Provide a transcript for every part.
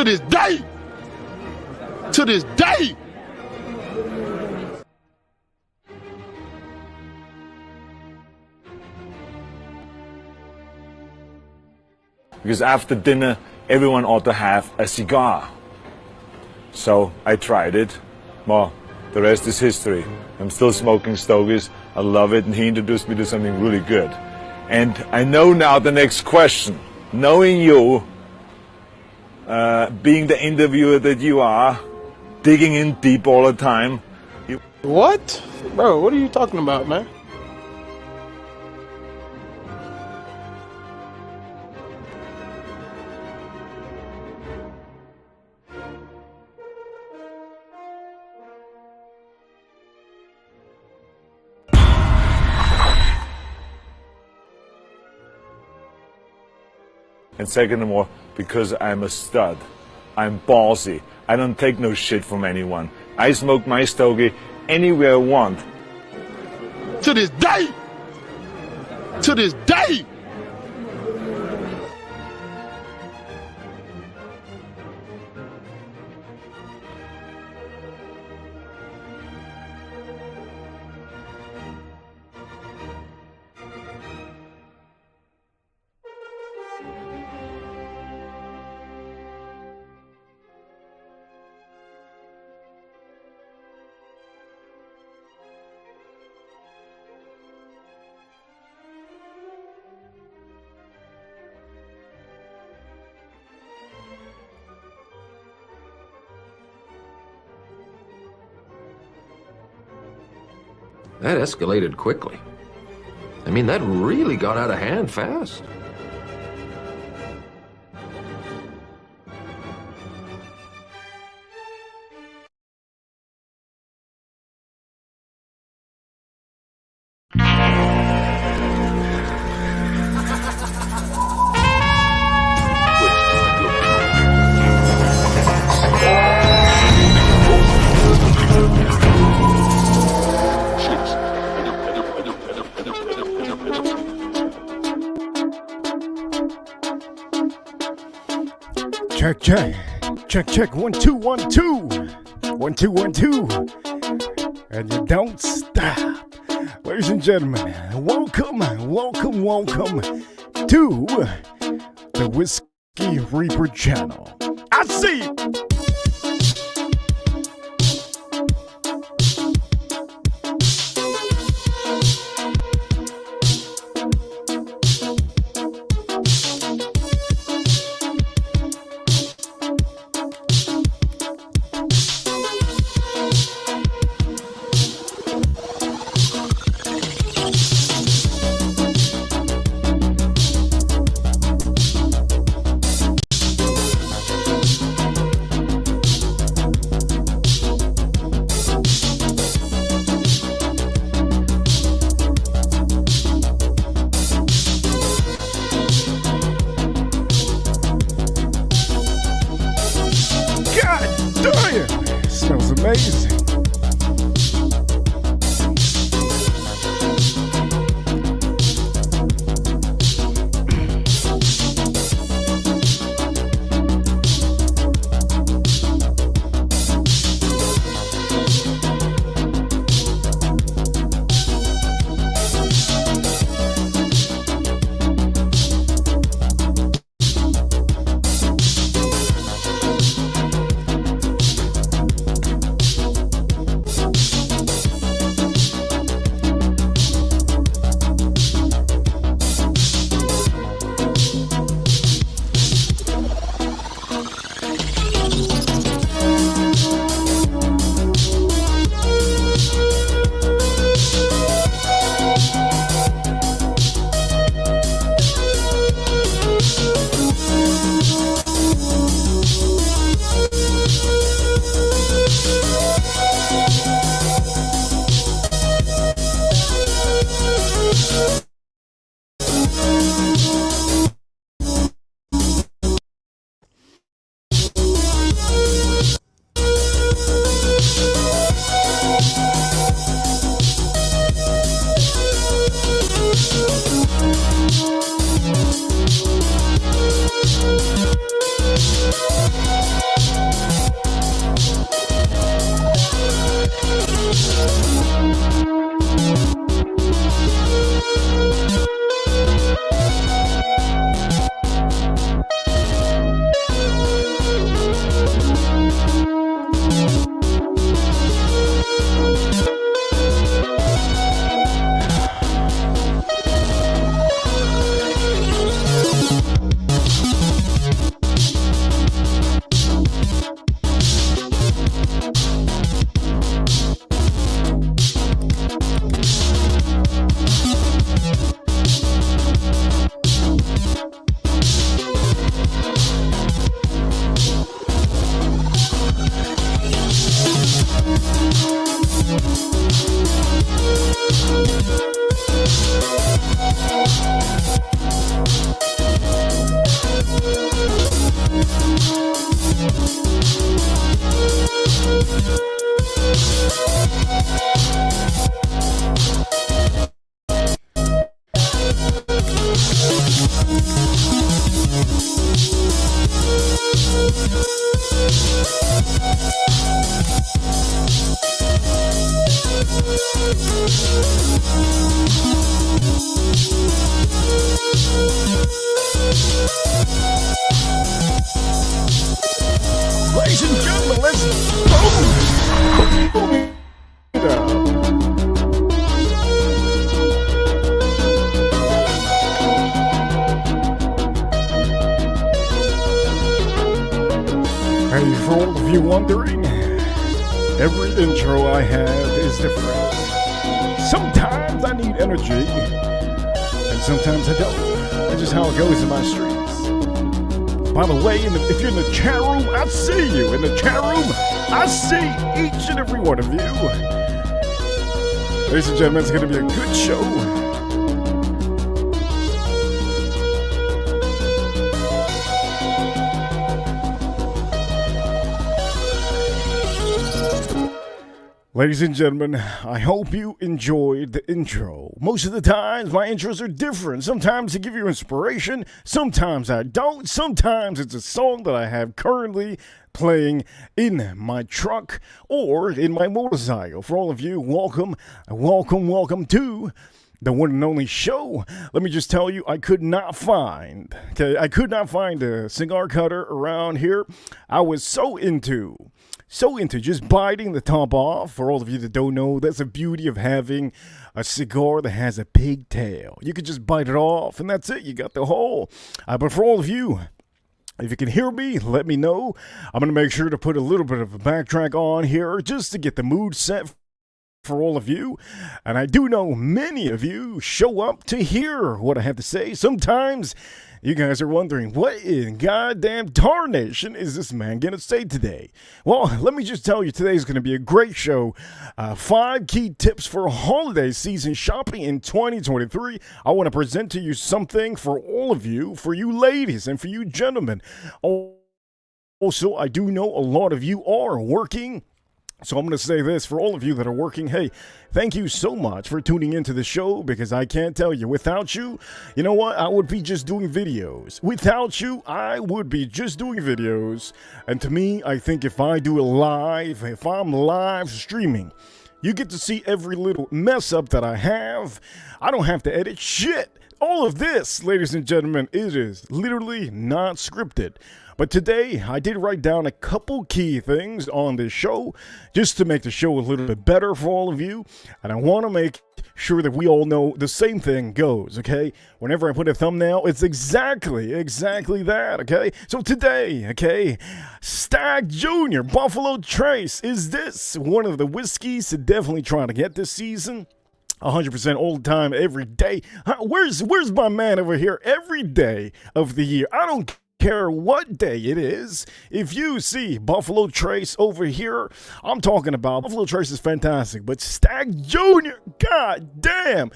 To this day. To this day. Because after dinner, everyone ought to have a cigar. So I tried it. Well, the rest is history. I'm still smoking stogies. I love it, and he introduced me to something really good. And I know now the next question. Knowing you, being the interviewer that you are, digging in deep all the time. What? Bro, what are you talking about, man? And second of all, because I'm a stud. I'm ballsy. I don't take no shit from anyone. I smoke my stogie anywhere I want. To this day. To this day. That escalated quickly. I mean, that really got out of hand fast. Check. 1 2 1 2. 1 2 1 2. And you don't stop. Ladies and gentlemen, welcome to the Whiskey Reaper channel. I see you. Smells amazing. Ladies and gentlemen, let's boom it up. Hey, for all of you wondering, every intro I have is different. Sometimes I need energy, and sometimes I don't. That's just how it goes in my streams. By the way, if you're in the chat room, I see you. In the chat room, I see each and every one of you. Ladies and gentlemen, it's going to be a good show. Ladies and gentlemen, I hope you enjoyed the intro. Most of the times, my intros are different. Sometimes they give you inspiration, sometimes I don't. Sometimes it's a song that I have currently playing in my truck or in my motorcycle. For all of you, welcome to the one and only show. Let me just tell you, I could not find a cigar cutter around here. I was so into just biting the top off. For all of you that don't know, that's the beauty of having a cigar that has a pigtail. You can just bite it off, and that's it. You got the whole. But for all of you, if you can hear me, let me know. I'm going to make sure to put a little bit of a backtrack on here just to get the mood set for all of you. And I do know many of you show up to hear what I have to say. Sometimes you guys are wondering, what in goddamn tarnation is this man going to say today? Well, let me just tell you, today is going to be a great show. 5 key tips for holiday season shopping in 2023. I want to present to you something for all of you, for you ladies and for you gentlemen. Also, I do know a lot of you are working. So I'm going to say this for all of you that are working. Hey, thank you so much for tuning into the show, because I can't tell you, without you, you know what? I would be just doing videos. Without you, I would be just doing videos. And to me, I think if I do it live, if I'm live streaming, you get to see every little mess up that I have. I don't have to edit shit. All of this, ladies and gentlemen, it is literally not scripted. But today, I did write down a couple key things on this show just to make the show a little bit better for all of you. And I want to make sure that we all know the same thing goes, okay? Whenever I put a thumbnail, it's exactly that, okay? So today, okay, Stag Jr. Buffalo Trace. Is this one of the whiskeys to definitely try to get this season? 100% all the time, every day. Where's my man over here? Every day of the year. I don't care what day it is. If you see Buffalo Trace over here, I'm talking about Buffalo Trace is fantastic, but Stag Jr., god damn.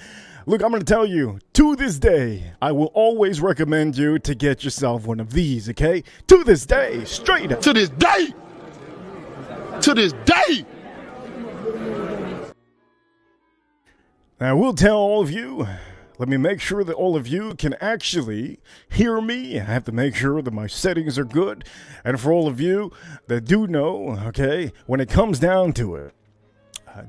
Look, I'm going to tell you, to this day, I will always recommend you to get yourself one of these, okay? To this day, straight up. To this day. To this day. I will tell all of you, let me make sure that all of you can actually hear me. I have to make sure that my settings are good. And for all of you that do know, okay, when it comes down to it,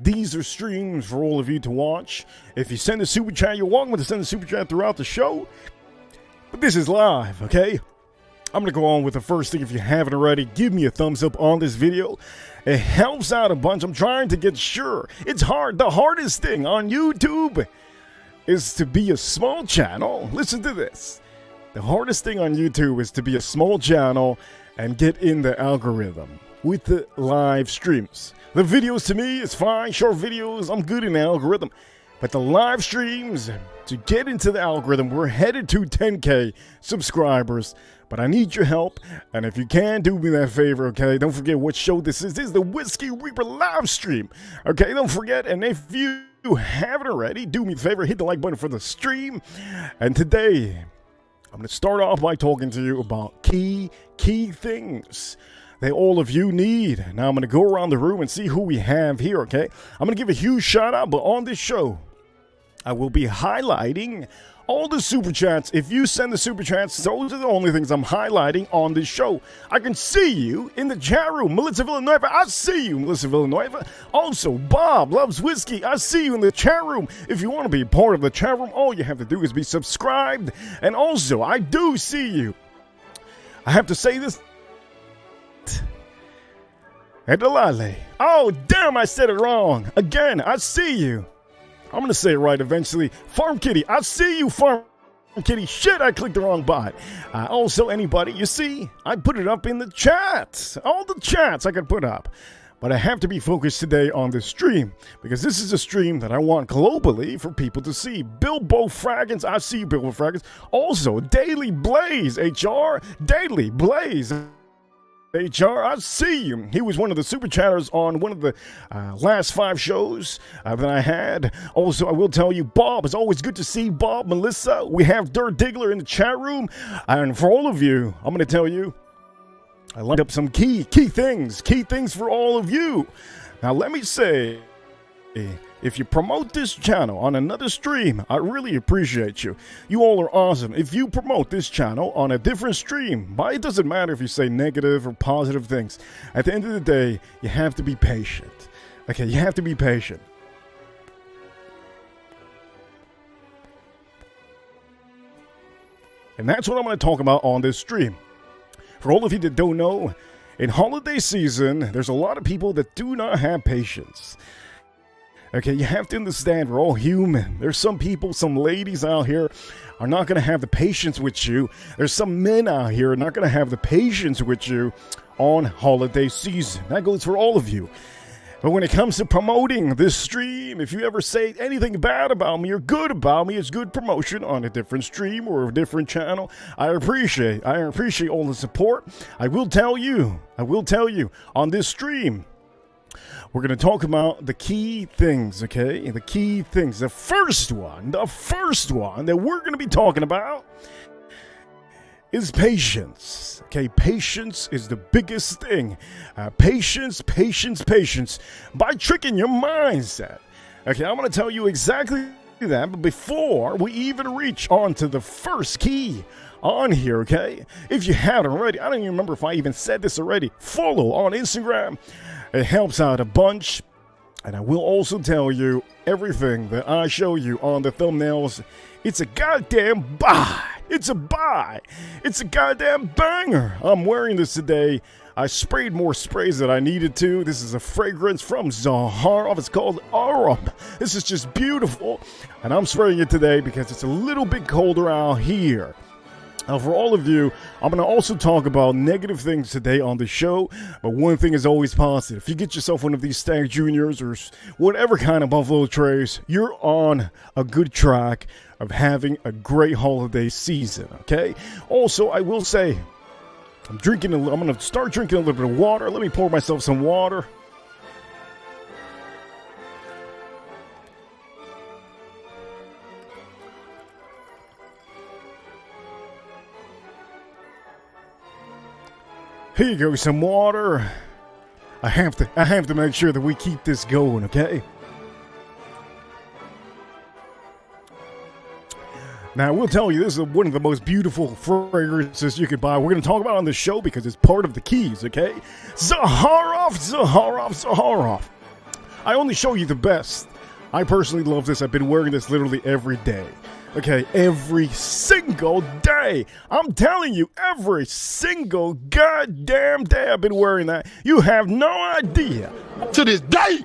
these are streams for all of you to watch. If you send a super chat, you're welcome to send a super chat throughout the show. But this is live, okay? I'm going to go on with the first thing. If you haven't already, give me a thumbs up on this video. It helps out a bunch. I'm trying to get sure. It's hard. The hardest thing on YouTube is to be a small channel. Listen to this. The hardest thing on YouTube is to be a small channel and get in the algorithm with the live streams. The videos to me is fine. Short videos, I'm good in the algorithm. But the live streams, to get into the algorithm, we're headed to 10K subscribers. But I need your help, and if you can, do me that favor, okay? Don't forget what show this is. This is the Whiskey Reaper live stream, okay? Don't forget, and if you haven't already, do me a favor, hit the like button for the stream. And today, I'm going to start off by talking to you about key things that all of you need. Now, I'm going to go around the room and see who we have here, okay? I'm going to give a huge shout out, but on this show, I will be highlighting all the super chats, if you send the super chats, those are the only things I'm highlighting on this show. I can see you in the chat room. Melissa Villanueva, I see you, Melissa Villanueva. Also, Bob Loves Whiskey, I see you in the chat room. If you want to be part of the chat room, all you have to do is be subscribed. And also, I do see you. I have to say this. Edalale. Oh, damn, I said it wrong. Again, I see you. I'm going to say it right eventually. Farm Kitty, I see you, Farm Kitty. Shit, I clicked the wrong bot. Also, anybody, you see, I put it up in the chat. All the chats I could put up. But I have to be focused today on this stream, because this is a stream that I want globally for people to see. Bilbo Fraggins, I see you, Bilbo Fraggins. Also, Daily Blaze, HR, Daily Blaze. HR, I see you. He was one of the super chatters on one of the last 5 shows that I had. Also, I will tell you, Bob, it's always good to see Bob, Melissa. We have Dirt Diggler in the chat room. And for all of you, I'm going to tell you, I lined up some key things for all of you. Now, let me say, if you promote this channel on another stream, I really appreciate you. You all are awesome. If you promote this channel on a different stream, but it doesn't matter if you say negative or positive things. At the end of the day, you have to be patient. Okay, you have to be patient. And that's what I'm going to talk about on this stream. For all of you that don't know, in holiday season, there's a lot of people that do not have patience. Okay, you have to understand we're all human. There's some people, some ladies out here are not going to have the patience with you. There's some men out here are not going to have the patience with you on holiday season. That goes for all of you. But when it comes to promoting this stream, if you ever say anything bad about me or good about me, it's good promotion on a different stream or a different channel. I appreciate all the support. I will tell you on this stream, we're going to talk about the key things, okay? The key things. The first one that we're going to be talking about is patience. Okay, patience is the biggest thing. Patience. By tricking your mindset. Okay, I'm going to tell you exactly that, but before we even reach on to the first key on here, okay? If you haven't already, I don't even remember if I even said this already, follow on Instagram. It helps out a bunch. And I will also tell you everything that I show you on the thumbnails. It's a goddamn buy. It's a buy. It's a goddamn banger. I'm wearing this today. I sprayed more sprays than I needed to. This is a fragrance from Zaharov. It's called Arum. This is just beautiful. And I'm spraying it today because it's a little bit colder out here. Now, for all of you, I'm going to also talk about negative things today on the show, but one thing is always positive. If you get yourself one of these Stag Juniors or whatever kind of Buffalo Trace, you're on a good track of having a great holiday season, okay? Also, I will say, I'm going to start drinking a little bit of water. Let me pour myself some water. Here you go, some water. I have to make sure that we keep this going, okay? Now, I will tell you, this is one of the most beautiful fragrances you could buy. We're going to talk about it on the show because it's part of the keys, okay? Zaharov. I only show you the best. I personally love this. I've been wearing this literally every day. Okay, every single day. I'm telling you, every single goddamn day I've been wearing that. You have no idea. To this day.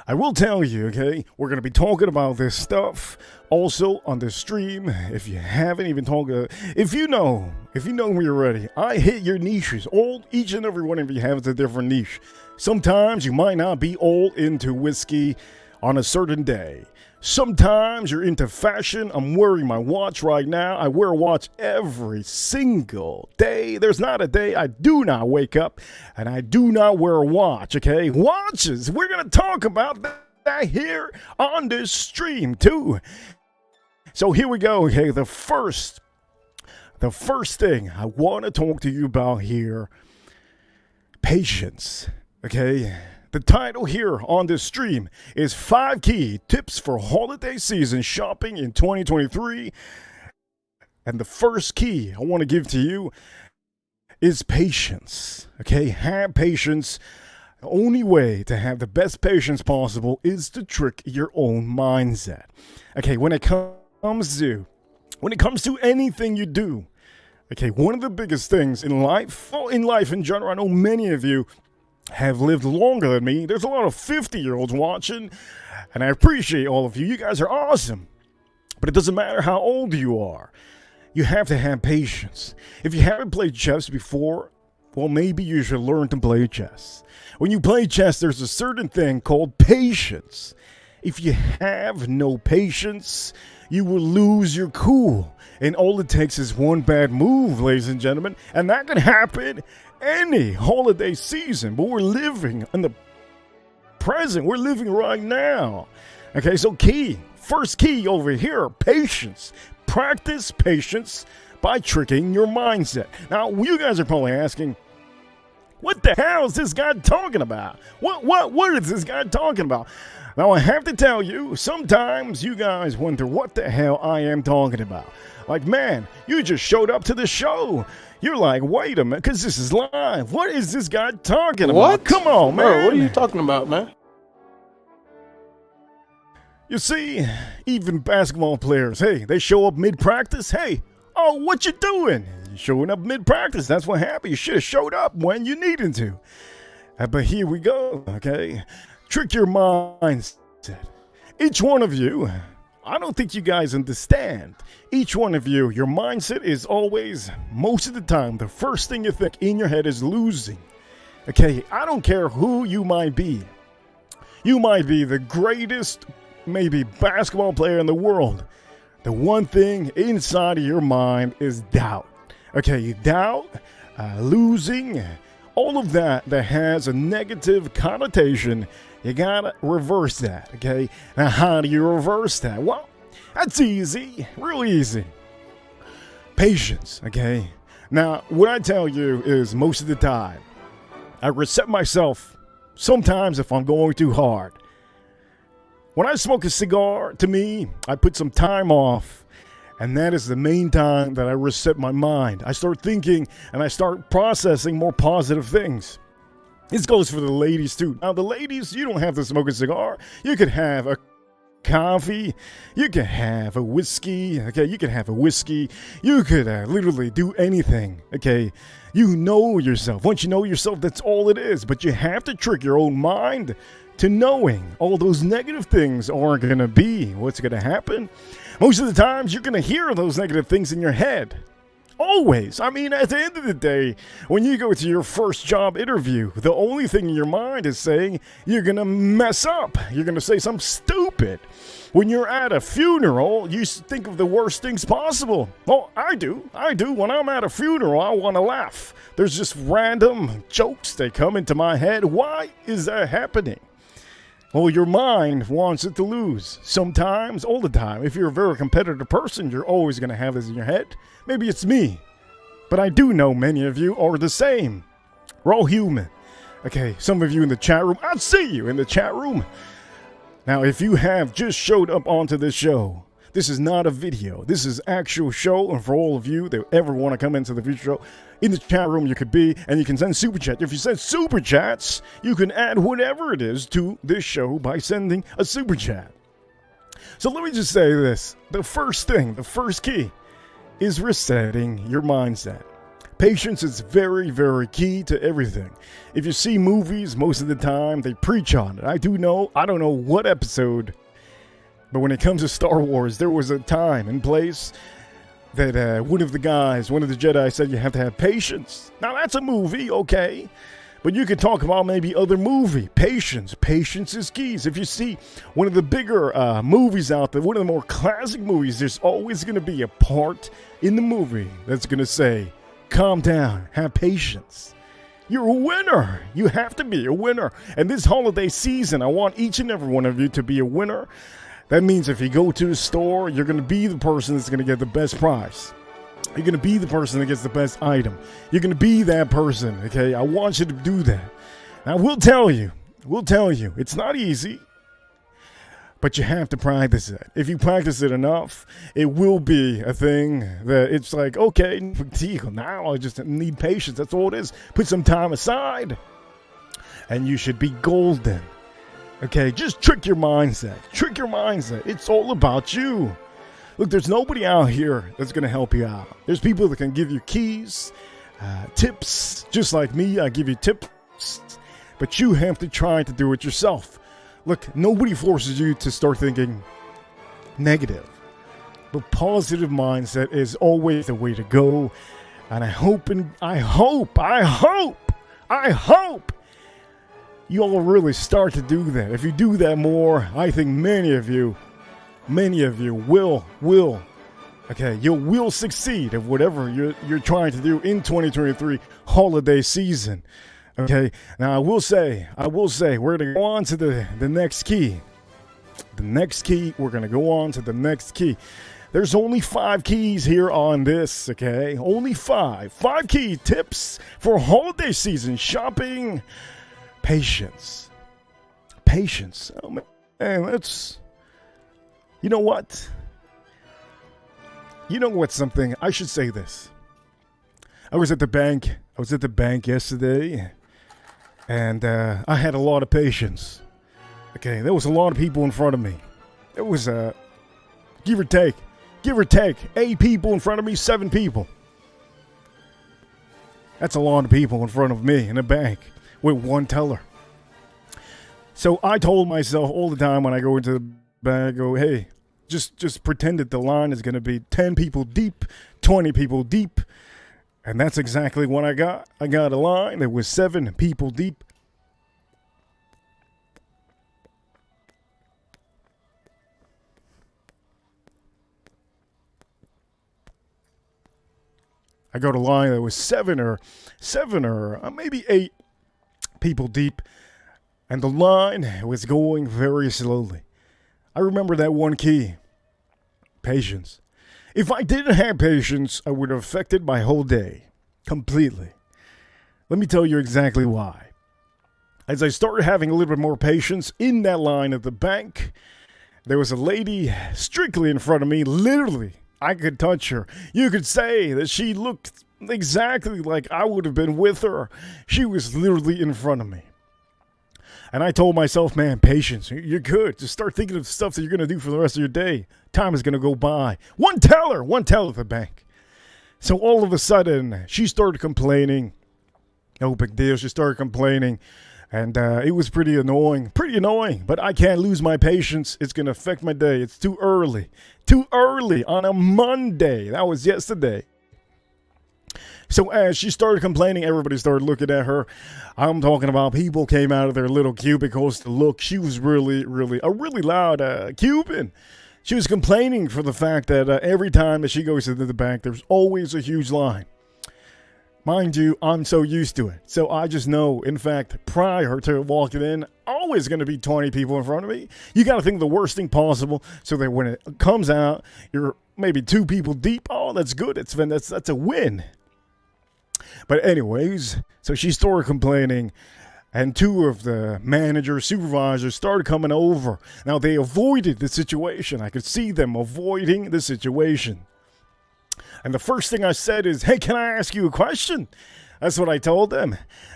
I will tell you, okay, we're going to be talking about this stuff also on the stream. If you haven't even talked, if you know me already, I hit your niches. Each and every one of you has a different niche. Sometimes you might not be all into whiskey on a certain day. Sometimes you're into fashion. I'm wearing my watch right now. I wear a watch every single day. There's not a day I do not wake up and I do not wear a watch, okay? Watches, we're going to talk about that here on this stream too. So here we go, okay? The first thing I want to talk to you about here, patience, okay? The title here on this stream is 5 Key Tips for Holiday Season Shopping in 2023. And the first key I want to give to you is patience. Okay, have patience. The only way to have the best patience possible is to trick your own mindset. Okay, when it comes to anything you do, okay, one of the biggest things in life, well, in life in general, I know many of you have lived longer than me. There's a lot of 50-year-olds watching, and I appreciate all of you. You guys are awesome. But it doesn't matter how old you are. You have to have patience. If you haven't played chess before, well, maybe you should learn to play chess. When you play chess, there's a certain thing called patience. If you have no patience, you will lose your cool. And all it takes is one bad move, ladies and gentlemen. And that can happen any holiday season. But we're living in the present. We're living right now. Okay, so first key over here, patience. Practice patience by tricking your mindset. Now, you guys are probably asking, what the hell is this guy talking about? What is this guy talking about? Now, I have to tell you, sometimes you guys wonder what the hell I am talking about. Like, man, you just showed up to the show. You're like, wait a minute, because this is live. What is this guy talking about? Come on, man. Bro, what are you talking about, man? You see, even basketball players, hey, they show up mid-practice. Hey, oh, what you doing? You're showing up mid-practice. That's what happened. You should have showed up when you needed to. But here we go, okay? Trick your mindset. Each one of you, I don't think you guys understand. Each one of you, your mindset is always, most of the time, the first thing you think in your head is losing. Okay, I don't care who you might be. You might be the greatest, maybe, basketball player in the world. The one thing inside of your mind is doubt. Okay, doubt, losing, all of that has a negative connotation. You gotta reverse that, okay? Now, how do you reverse that? Well, that's easy, real easy. Patience, okay? Now, what I tell you is most of the time, I reset myself sometimes if I'm going too hard. When I smoke a cigar, to me, I put some time off, and that is the main time that I reset my mind. I start thinking, and I start processing more positive things. This goes for the ladies, too. Now, the ladies, you don't have to smoke a cigar. You could have a coffee. You could have a whiskey. Okay, you could have a whiskey. You could literally do anything. Okay, you know yourself. Once you know yourself, that's all it is. But you have to trick your own mind to knowing all those negative things aren't going to be. What's going to happen? Most of the times, you're going to hear those negative things in your head. Always. I mean, at the end of the day, when you go to your first job interview, the only thing in your mind is saying you're going to mess up. You're going to say something stupid. When you're at a funeral, you think of the worst things possible. Well, I do. When I'm at a funeral, I want to laugh. There's just random jokes that come into my head. Why is that happening? Well, your mind wants it to lose. Sometimes, all the time. If you're a very competitive person, you're always going to have this in your head. Maybe it's me. But I do know many of you are the same. We're all human. Okay, some of you in the chat room, I see you in the chat room. Now, if you have just showed up onto this show, this is not a video. This is actual show, and for all of you that ever want to come into the future show, in the chat room you could be, and you can send super chat. If you send super chats, you can add whatever it is to this show by sending a super chat. So let me just say this. The first key is resetting your mindset. Patience is very, very key to everything. If you see movies, most of the time, they preach on it. I don't know what episode, but when it comes to Star Wars, there was a time and place that one of the Jedi said you have to have patience. Now, that's a movie, okay. But you could talk about maybe other movie. Patience. Patience is keys. If you see one of the bigger movies out there, one of the more classic movies, there's always going to be a part in the movie that's going to say, calm down, have patience. You're a winner. You have to be a winner. And this holiday season, I want each and every one of you to be a winner. That means if you go to the store, you're going to be the person that's going to get the best prize. You're going to be the person that gets the best item. You're going to be that person, okay? I want you to do that. I will tell you, will tell you it's not easy, but you have to practice it. If you practice it enough, it will be a thing that it's like, okay, now I just need patience. That's all it is. Put some time aside, and you should be golden. Okay, just trick your mindset. Trick your mindset. It's all about you. Look, there's nobody out here that's going to help you out. There's people that can give you keys, tips, just like me. I give you tips, but you have to try to do it yourself. Look, nobody forces you to start thinking negative, but positive mindset is always the way to go. And I hope you all really start to do that. If you do that more, I think many of you will succeed at whatever you're trying to do in 2023 holiday season. Okay, now I will say, we're going to go on to the next key. We're going to go on to the next key. There's only 5 keys here on this, okay? Only 5. 5 key tips for holiday season shopping. Patience. Oh, man, you know what? Something? I should say this. I was at the bank yesterday, and I had a lot of patience. Okay, there was a lot of people in front of me. It was, give or take, 8 people in front of me, 7 people. That's a lot of people in front of me in a bank with one teller. So I told myself all the time when I go into the bank, I go, hey, just pretend that the line is going to be 10 people deep, 20 people deep. And that's exactly what I got. I got a line that was 7 people deep. I got a line that was 7 or maybe 8 people deep, and the line was going very slowly. I remember that one key, patience. If I didn't have patience, I would have affected my whole day completely. Let me tell you exactly why. As I started having a little bit more patience in that line at the bank, there was a lady strictly in front of me, literally. I could touch her. You could say that she looked exactly like I would have been with her. She was literally in front of me. And I told myself, man, patience. You're good. Just start thinking of stuff that you're going to do for the rest of your day. Time is going to go by. One teller at the bank. So all of a sudden, she started complaining. No big deal. She started complaining. And it was pretty annoying, but I can't lose my patience. It's going to affect my day. It's too early on a Monday. That was yesterday. So as she started complaining, everybody started looking at her. I'm talking about people came out of their little cubicles to look. She was really loud Cuban. She was complaining for the fact that every time that she goes into the bank, there's always a huge line. Mind you, I'm so used to it. So I just know, in fact, prior to walking in, always going to be 20 people in front of me. You got to think the worst thing possible so that when it comes out, you're maybe 2 people deep. Oh, that's good. That's a win. But anyways, so she started complaining, and 2 of the managers, supervisors started coming over. Now, they avoided the situation. I could see them avoiding the situation. And the first thing I said is, hey, can I ask you a question? That's what I told them.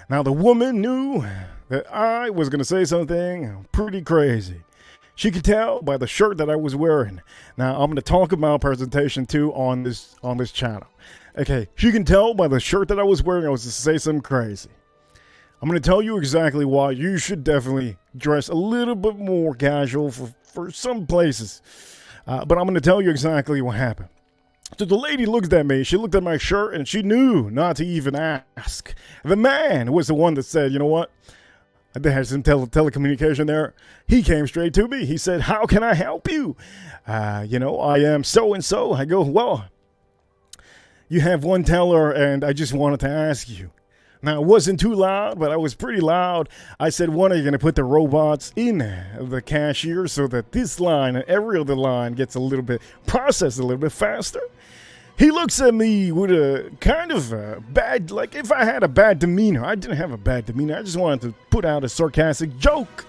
Now, the woman knew that I was going to say something pretty crazy. She could tell by the shirt that I was wearing. Now, I'm going to talk about presentation 2 on this channel. Okay, she can tell by the shirt that I was wearing I was to say something crazy. I'm going to tell you exactly why you should definitely dress a little bit more casual for some places. But I'm going to tell you exactly what happened. So the lady looked at me, she looked at my shirt, and she knew not to even ask. The man was the one that said, you know what? They had some telecommunication there. He came straight to me. He said, how can I help you? I am so-and-so. I go, well, you have one teller, and I just wanted to ask you. Now, it wasn't too loud, but I was pretty loud. I said, when are you going to put the robots in the cashier so that this line and every other line gets processed a little bit faster? He looks at me with a kind of bad, like if I had a bad demeanor. I didn't have a bad demeanor. I just wanted to put out a sarcastic joke.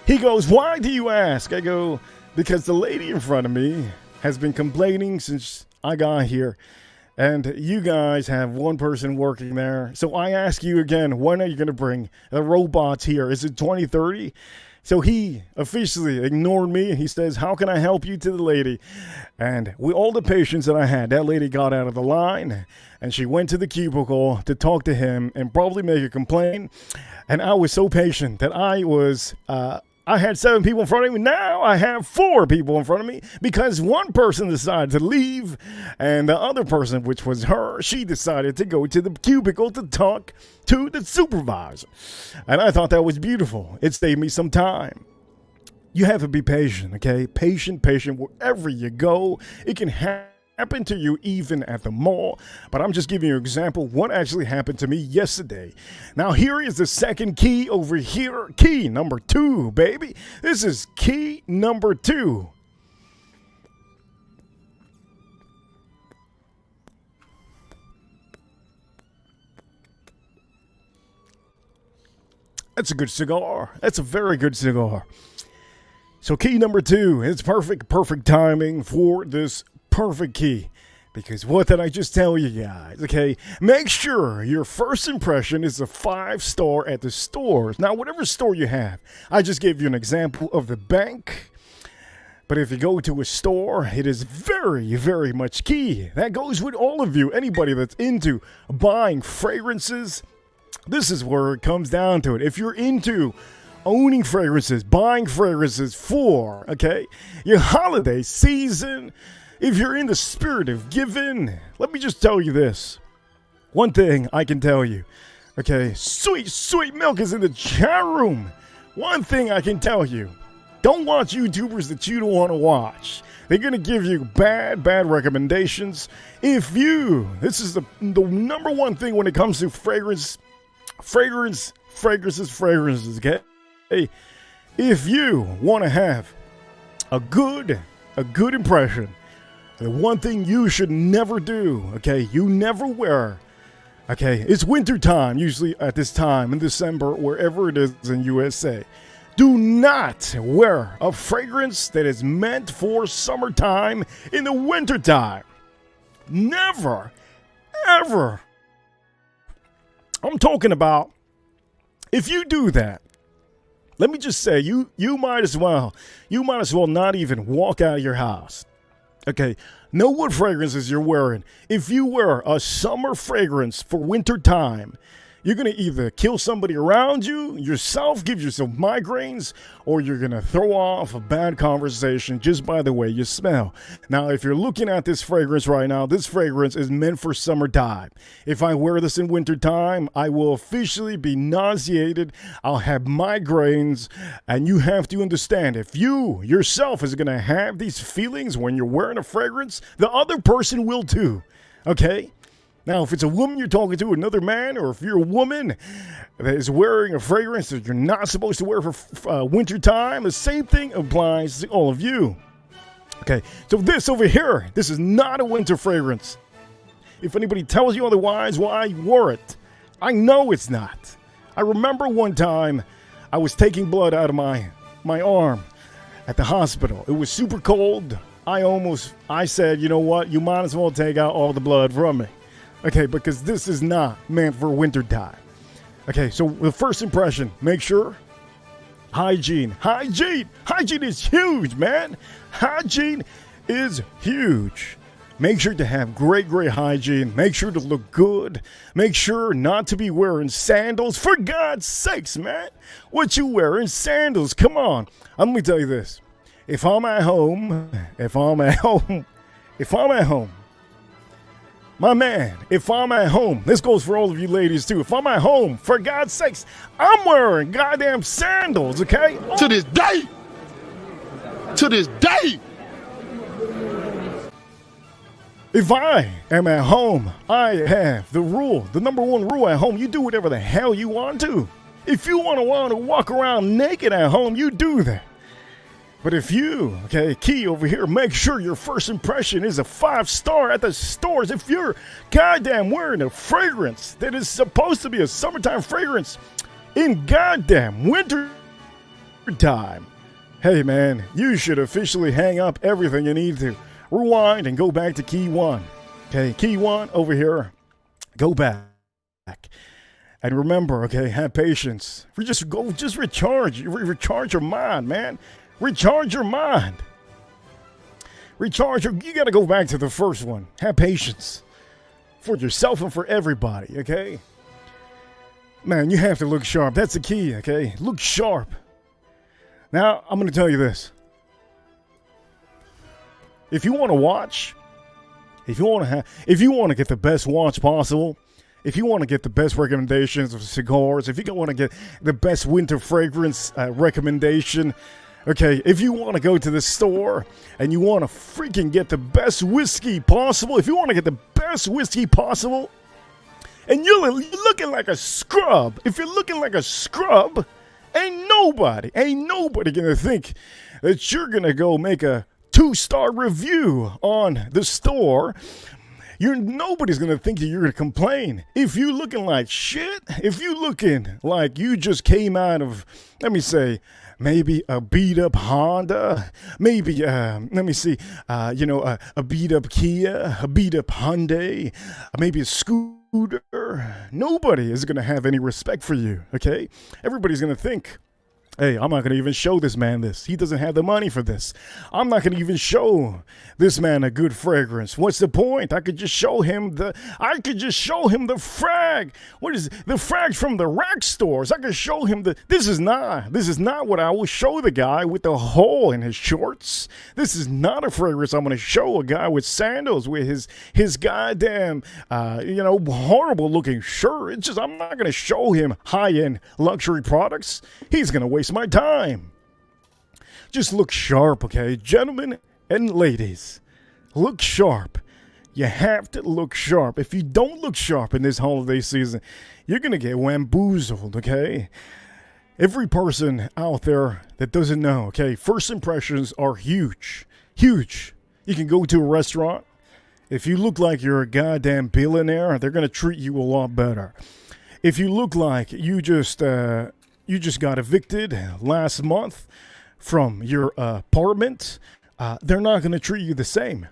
He goes, "Why do you ask?" I go, "Because the lady in front of me has been complaining since I got here. And you guys have one person working there. So I ask you again, when are you going to bring the robots here? Is it 2030? So he officially ignored me. He says, "How can I help you?" to the lady. And with all the patience that I had, that lady got out of the line and she went to the cubicle to talk to him and probably make a complaint. And I was so patient that I had 7 people in front of me. Now I have 4 people in front of me because one person decided to leave and the other person, which was her, she decided to go to the cubicle to talk to the supervisor. And I thought that was beautiful. It saved me some time. You have to be patient, okay? Patient wherever you go. It can happen to you even at the mall, but I'm just giving you an example what actually happened to me yesterday. Now here is the second key over here. Key number 2, baby. This is key number 2. That's a good cigar. That's a very good cigar. So key number 2, it's perfect timing for this perfect key. Because what did I just tell you guys? Okay, make sure your first impression is a 5-star at the stores. Now, whatever store you have, I just gave you an example of the bank. But if you go to a store, it is very, very much key. That goes with all of you. Anybody that's into buying fragrances, this is where it comes down to it. If you're into owning fragrances, buying fragrances for, okay, your holiday season, if you're in the spirit of giving, let me just tell you this. One thing I can tell you, okay, sweet milk is in the chat room. One thing I can tell you, don't watch YouTubers that you don't want to watch. They're going to give you bad recommendations. This is the number one thing when it comes to fragrances, okay? Hey, if you want to have a good impression, the one thing you should never do, okay, you never wear, okay, it's winter time, usually at this time in December, wherever it is in USA. Do not wear a fragrance that is meant for summertime in the wintertime. Never, ever. I'm talking about, if you do that, let me just say, you might as well not even walk out of your house. Okay, know what fragrances you're wearing. If you wear a summer fragrance for winter time, you're going to either kill somebody around you, yourself, give yourself migraines, or you're going to throw off a bad conversation just by the way you smell. Now, if you're looking at this fragrance right now, this fragrance is meant for summertime. If I wear this in wintertime, I will officially be nauseated. I'll have migraines, and you have to understand, if you yourself is going to have these feelings when you're wearing a fragrance, the other person will too, okay? Now, if it's a woman you're talking to, another man, or if you're a woman that is wearing a fragrance that you're not supposed to wear for winter time, the same thing applies to all of you. Okay, so this over here, this is not a winter fragrance. If anybody tells you otherwise, why you wore it, I know it's not. I remember one time I was taking blood out of my arm at the hospital. It was super cold. I said, you know what, you might as well take out all the blood from me. Okay, because this is not meant for winter time. Okay, so the first impression, make sure hygiene is huge, man. Hygiene is huge. Make sure to have great hygiene. Make sure to look good. Make sure not to be wearing sandals. For God's sakes, man. What you wearing sandals? Come on. Let me tell you this. If I'm at home, my man, if I'm at home, this goes for all of you ladies too. If I'm at home, for God's sakes, I'm wearing goddamn sandals, okay? To this day. If I am at home, I have the number one rule at home, you do whatever the hell you want to. If you want to walk around naked at home, you do that. But if you, okay, key over here, make sure your first impression is a 5-star at the stores. If you're goddamn wearing a fragrance that is supposed to be a summertime fragrance in goddamn winter time, hey man, you should officially hang up everything you need to. Rewind and go back to key 1. Okay, key 1 over here. Go back. And remember, okay, have patience. Just recharge. Recharge your mind, man. Recharge your mind. You got to go back to the first one. Have patience for yourself and for everybody, okay? Man, you have to look sharp. That's the key, okay? Look sharp. Now, I'm going to tell you this. If you want to watch, if you want to get the best watch possible, if you want to get the best recommendations of cigars, if you want to get the best winter fragrance recommendation, okay, if you want to go to the store and you want to freaking get the best whiskey possible, if you want to get the best whiskey possible, and you're looking like a scrub, if you're looking like a scrub, ain't nobody gonna think that you're gonna go make a 2-star review on the store. Nobody's gonna think that you're gonna complain. If you looking like shit, if you looking like you just came out of, let me say, maybe a beat up Honda, maybe a beat up Kia, a beat up Hyundai, maybe a scooter, nobody is gonna have any respect for you, okay? Everybody's gonna think, hey, I'm not going to even show this man this. He doesn't have the money for this. I'm not going to even show this man a good fragrance. What's the point? I could just show him the frag. What is the frags from the rack stores? I could show him this is not what I will show the guy with the hole in his shorts. This is not a fragrance I'm going to show a guy with sandals with his goddamn, horrible looking shirt. It's just, I'm not going to show him high-end luxury products. He's going to waste my time. Just look sharp, okay? Gentlemen and ladies, look sharp. You have to look sharp. If you don't look sharp in this holiday season, you're going to get bamboozled, okay? Every person out there that doesn't know, okay, first impressions are huge. Huge. You can go to a restaurant. If you look like you're a goddamn billionaire, they're going to treat you a lot better. If you look like you just got evicted last month from your apartment, they're not going to treat you the same.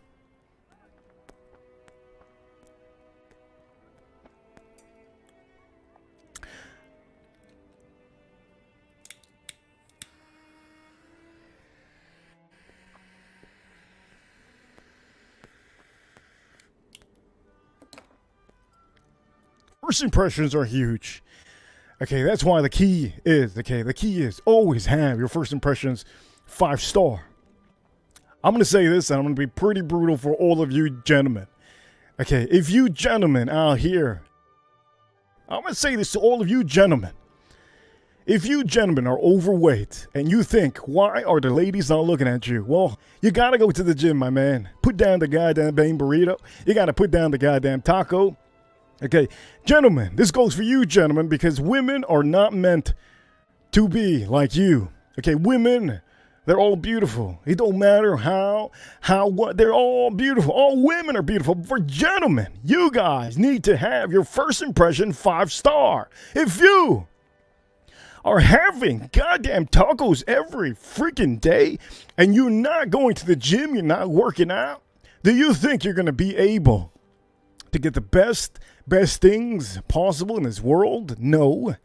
First impressions are huge. Okay, that's why the key is always have your first impressions 5-star. I'm going to say this, and I'm going to be pretty brutal for all of you gentlemen. Okay, if you gentlemen out here, I'm going to say this to all of you gentlemen. If you gentlemen are overweight and you think, why are the ladies not looking at you? Well, you got to go to the gym, my man. Put down the goddamn bean burrito. You got to put down the goddamn taco. Okay, gentlemen, this goes for you, gentlemen, because women are not meant to be like you. Okay, women, they're all beautiful. It don't matter what, they're all beautiful. All women are beautiful. For gentlemen, you guys need to have your first impression 5-star. If you are having goddamn tacos every freaking day and you're not going to the gym, you're not working out, do you think you're going to be able to get the best things possible in this world? No.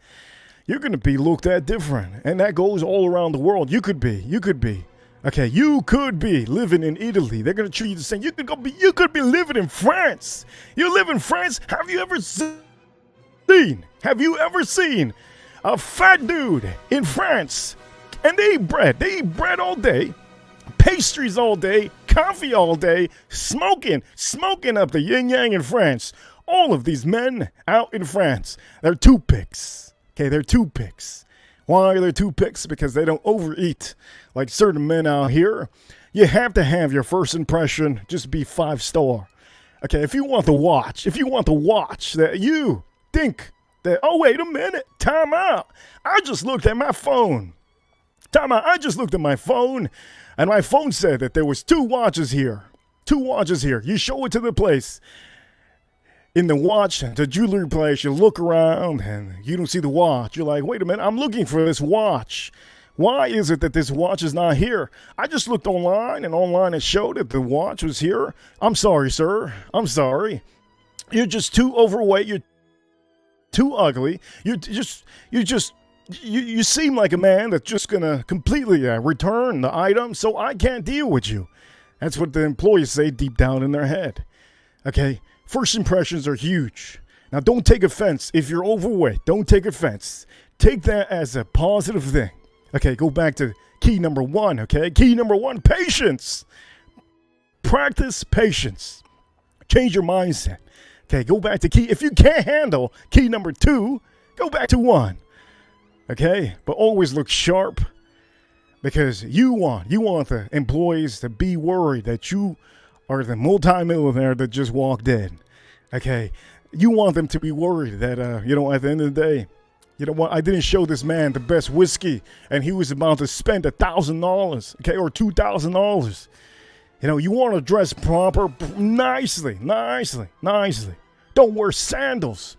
You're going to be looked at different. And that goes all around the world. You could be. Okay, you could be living in Italy. They're going to treat you the same. You could be living in France. You live in France. Have you ever seen a fat dude in France? And they eat bread. They eat bread all day. Pastries all day, coffee all day, smoking up the yin-yang in France. All of these men out in France, they're toothpicks. Okay, they're toothpicks. Why are they toothpicks? Because they don't overeat like certain men out here. You have to have your first impression just be 5-star. Okay, if you want to watch that you think that, oh, wait a minute, time out. I just looked at my phone. Time out. I just looked at my phone, and my phone said that there was 2 watches here. 2 watches here. You show it to the place. In the jewelry place, you look around, and you don't see the watch. You're like, wait a minute, I'm looking for this watch. Why is it that this watch is not here? I just looked online, and online it showed that the watch was here. I'm sorry, sir. I'm sorry. You're just too overweight. You're too ugly. You seem like a man that's just gonna completely return the item, so I can't deal with you. That's what the employees say deep down in their head. Okay? First impressions are huge. Now, don't take offense if you're overweight. Don't take offense. Take that as a positive thing. Okay, go back to key number 1, okay? Key number 1, patience. Practice patience. Change your mindset. Okay, go back to key. If you can't handle key number 2, go back to 1. Okay? But always look sharp, because you want the employees to be worried that you are the multimillionaire that just walked in. Okay? You want them to be worried that, at the end of the day, you know what? I didn't show this man the best whiskey, and he was about to spend $1,000, okay, or $2,000. You want to dress proper, nicely. Don't wear sandals.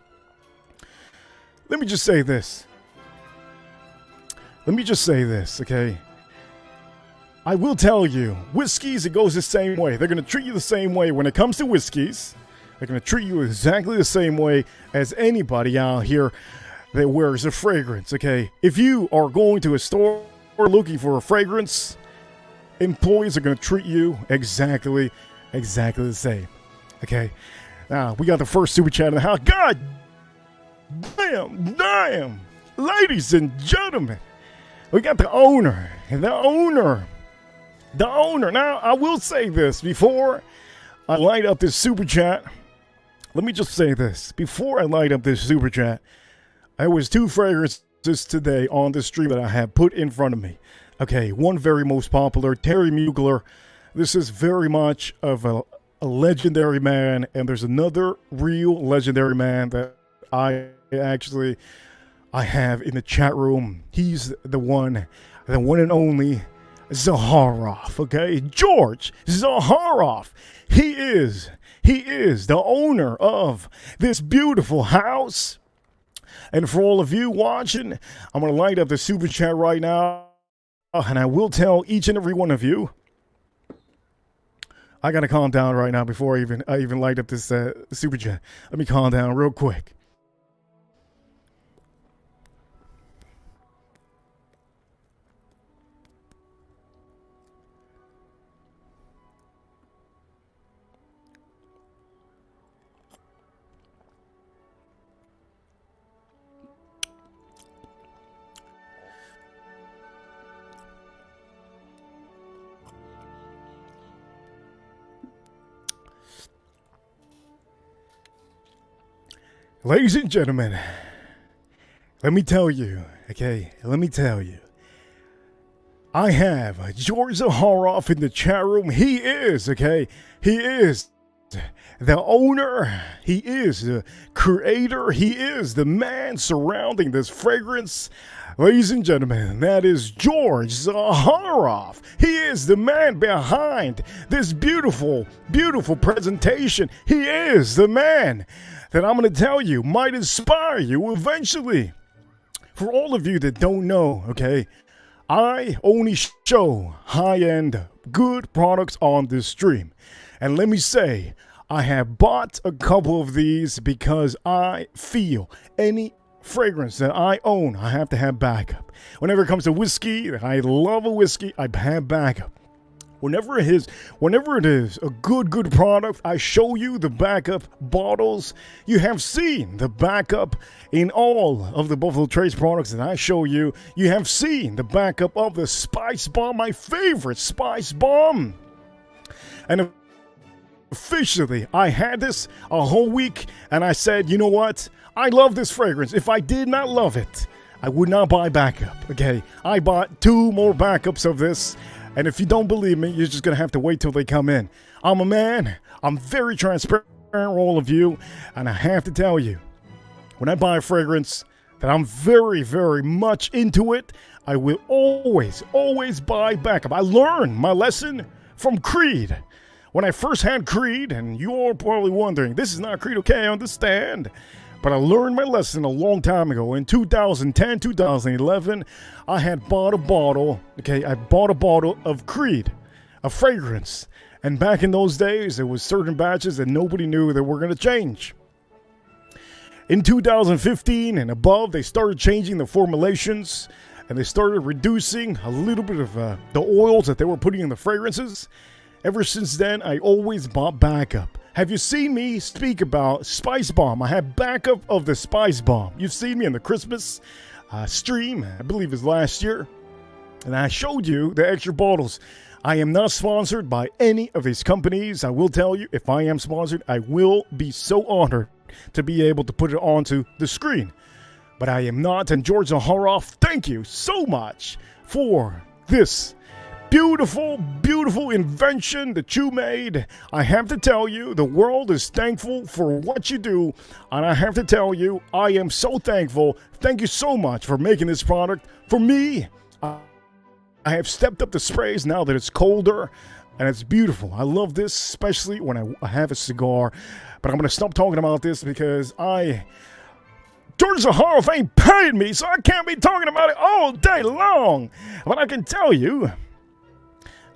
Let me just say this, okay? I will tell you, whiskeys, it goes the same way. They're going to treat you the same way when it comes to whiskeys. They're going to treat you exactly the same way as anybody out here that wears a fragrance, okay? If you are going to a store looking for a fragrance, employees are going to treat you exactly the same, okay? Now, we got the first super chat in the house. God damn, ladies and gentlemen, we got the owner. Now, I will say this before I light up this super chat. Let me just say this. Before I light up this super chat, there was 2 fragrances today on the stream that I have put in front of me. Okay, one very most popular, Terry Mugler. This is very much of a legendary man, and there's another real legendary man that I have in the chat room. He's the one and only Zaharoff, okay? George Zaharoff. He is the owner of this beautiful house. And for all of you watching, I'm going to light up the super chat right now. And I will tell each and every one of you, I got to calm down right now before I even light up this super chat. Let me calm down real quick. Ladies and gentlemen, let me tell you, I have George Zaharoff in the chat room. He is the owner, he is the creator, he is the man surrounding this fragrance. Ladies and gentlemen, that is George Zaharoff. He is the man behind this beautiful, beautiful presentation. He is the man that I'm going to tell you might inspire you eventually. For all of you that don't know, okay, I only show high-end, good products on this stream. And let me say, I have bought a couple of these because I feel any fragrance that I own, I have to have backup. Whenever it comes to whiskey, I love a whiskey, I have backup. Whenever it is a good product, I show you the backup bottles. You have seen the backup in all of the Buffalo Trace products that I show you. You have seen the backup of the Spice Bomb, my favorite Spice Bomb. And officially, I had this a whole week, and I said, you know what? I love this fragrance. If I did not love it, I would not buy backup, okay? I bought 2 more backups of this. And if you don't believe me, you're just going to have to wait till they come in. I'm a man. I'm very transparent with all of you. And I have to tell you, when I buy a fragrance, that I'm very, very much into it, I will always, always buy backup. I learned my lesson from Creed. When I first had Creed, and you all are probably wondering, this is not Creed, okay, I understand. But I learned my lesson a long time ago. In 2010, 2011, I had bought a bottle, okay, I bought a bottle of Creed, a fragrance. And back in those days, there was certain batches that nobody knew that were going to change. In 2015 and above, they started changing the formulations, and they started reducing a little bit of the oils that they were putting in the fragrances. Ever since then, I always bought backup. Have you seen me speak about Spice Bomb? I have backup of the Spice Bomb. You've seen me in the Christmas stream, I believe it was last year. And I showed you the extra bottles. I am not sponsored by any of these companies. I will tell you, if I am sponsored, I will be so honored to be able to put it onto the screen. But I am not. And George Zaharoff, thank you so much for this beautiful, beautiful invention that you made. I have to tell you, the world is thankful for what you do. And I have to tell you, I am so thankful. Thank you so much for making this product for me. I have stepped up the sprays now that it's colder, and it's beautiful. I love this, especially when I have a cigar. But I'm going to stop talking about this because George Zaharoff ain't paying me, so I can't be talking about it all day long. But I can tell you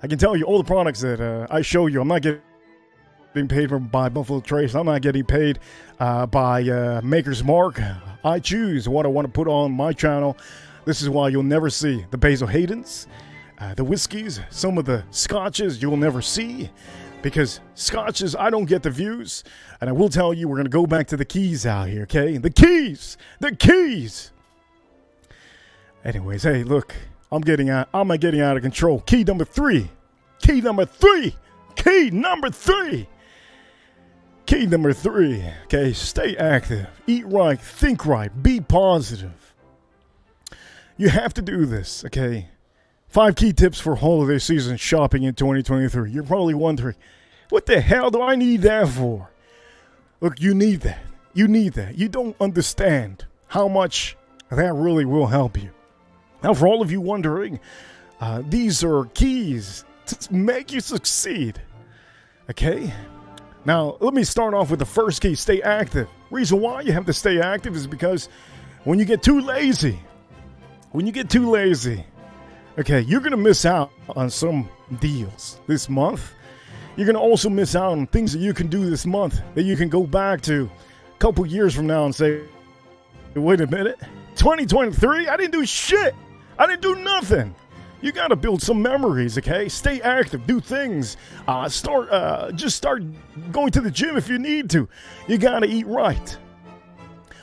all the products that I show you. I'm not getting paid by Buffalo Trace. I'm not getting paid by Maker's Mark. I choose what I want to put on my channel. This is why you'll never see the Basil Haydens, the whiskeys, some of the scotches you'll never see. Because scotches, I don't get the views. And I will tell you, we're going to go back to the keys out here, okay? The keys! The keys! Anyways, hey, look. I'm getting out of control. Key number 3. Key number 3. Key number 3. Key number 3. Okay, stay active. Eat right. Think right. Be positive. You have to do this, okay? 5 key tips for holiday season shopping in 2023. You're probably wondering, what the hell do I need that for? Look, you need that. You need that. You don't understand how much that really will help you. Now, for all of you wondering, these are keys to make you succeed, okay? Now, let me start off with the first key, stay active. Reason why you have to stay active is because when you get too lazy, okay, you're going to miss out on some deals this month. You're going to also miss out on things that you can do this month that you can go back to a couple years from now and say, wait a minute, 2023, I didn't do shit. I didn't do nothing. You got to build some memories, okay? Stay active, do things. Just start going to the gym if you need to. You got to eat right.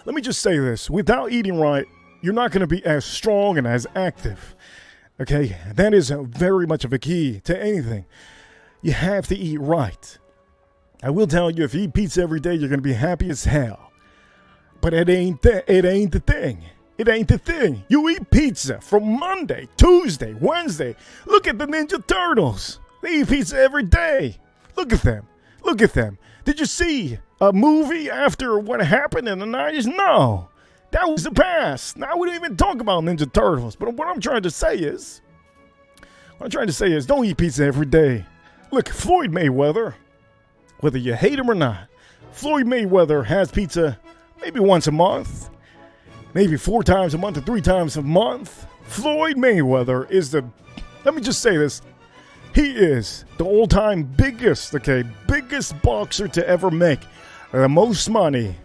Let me just say this. Without eating right, you're not going to be as strong and as active. Okay? That is very much of a key to anything. You have to eat right. I will tell you, if you eat pizza every day, you're going to be happy as hell. But it ain't the thing. It ain't the thing. You eat pizza from Monday, Tuesday, Wednesday. Look at the Ninja Turtles. They eat pizza every day. Look at them. Look at them. Did you see a movie after what happened in the 90s? No. That was the past. Now we don't even talk about Ninja Turtles. But what I'm trying to say is, don't eat pizza every day. Look, Floyd Mayweather, whether you hate him or not, Floyd Mayweather has pizza maybe once a month, maybe 4 times a month or 3 times a month. Floyd Mayweather is let me just say this, he is the all-time biggest boxer to ever make the most money.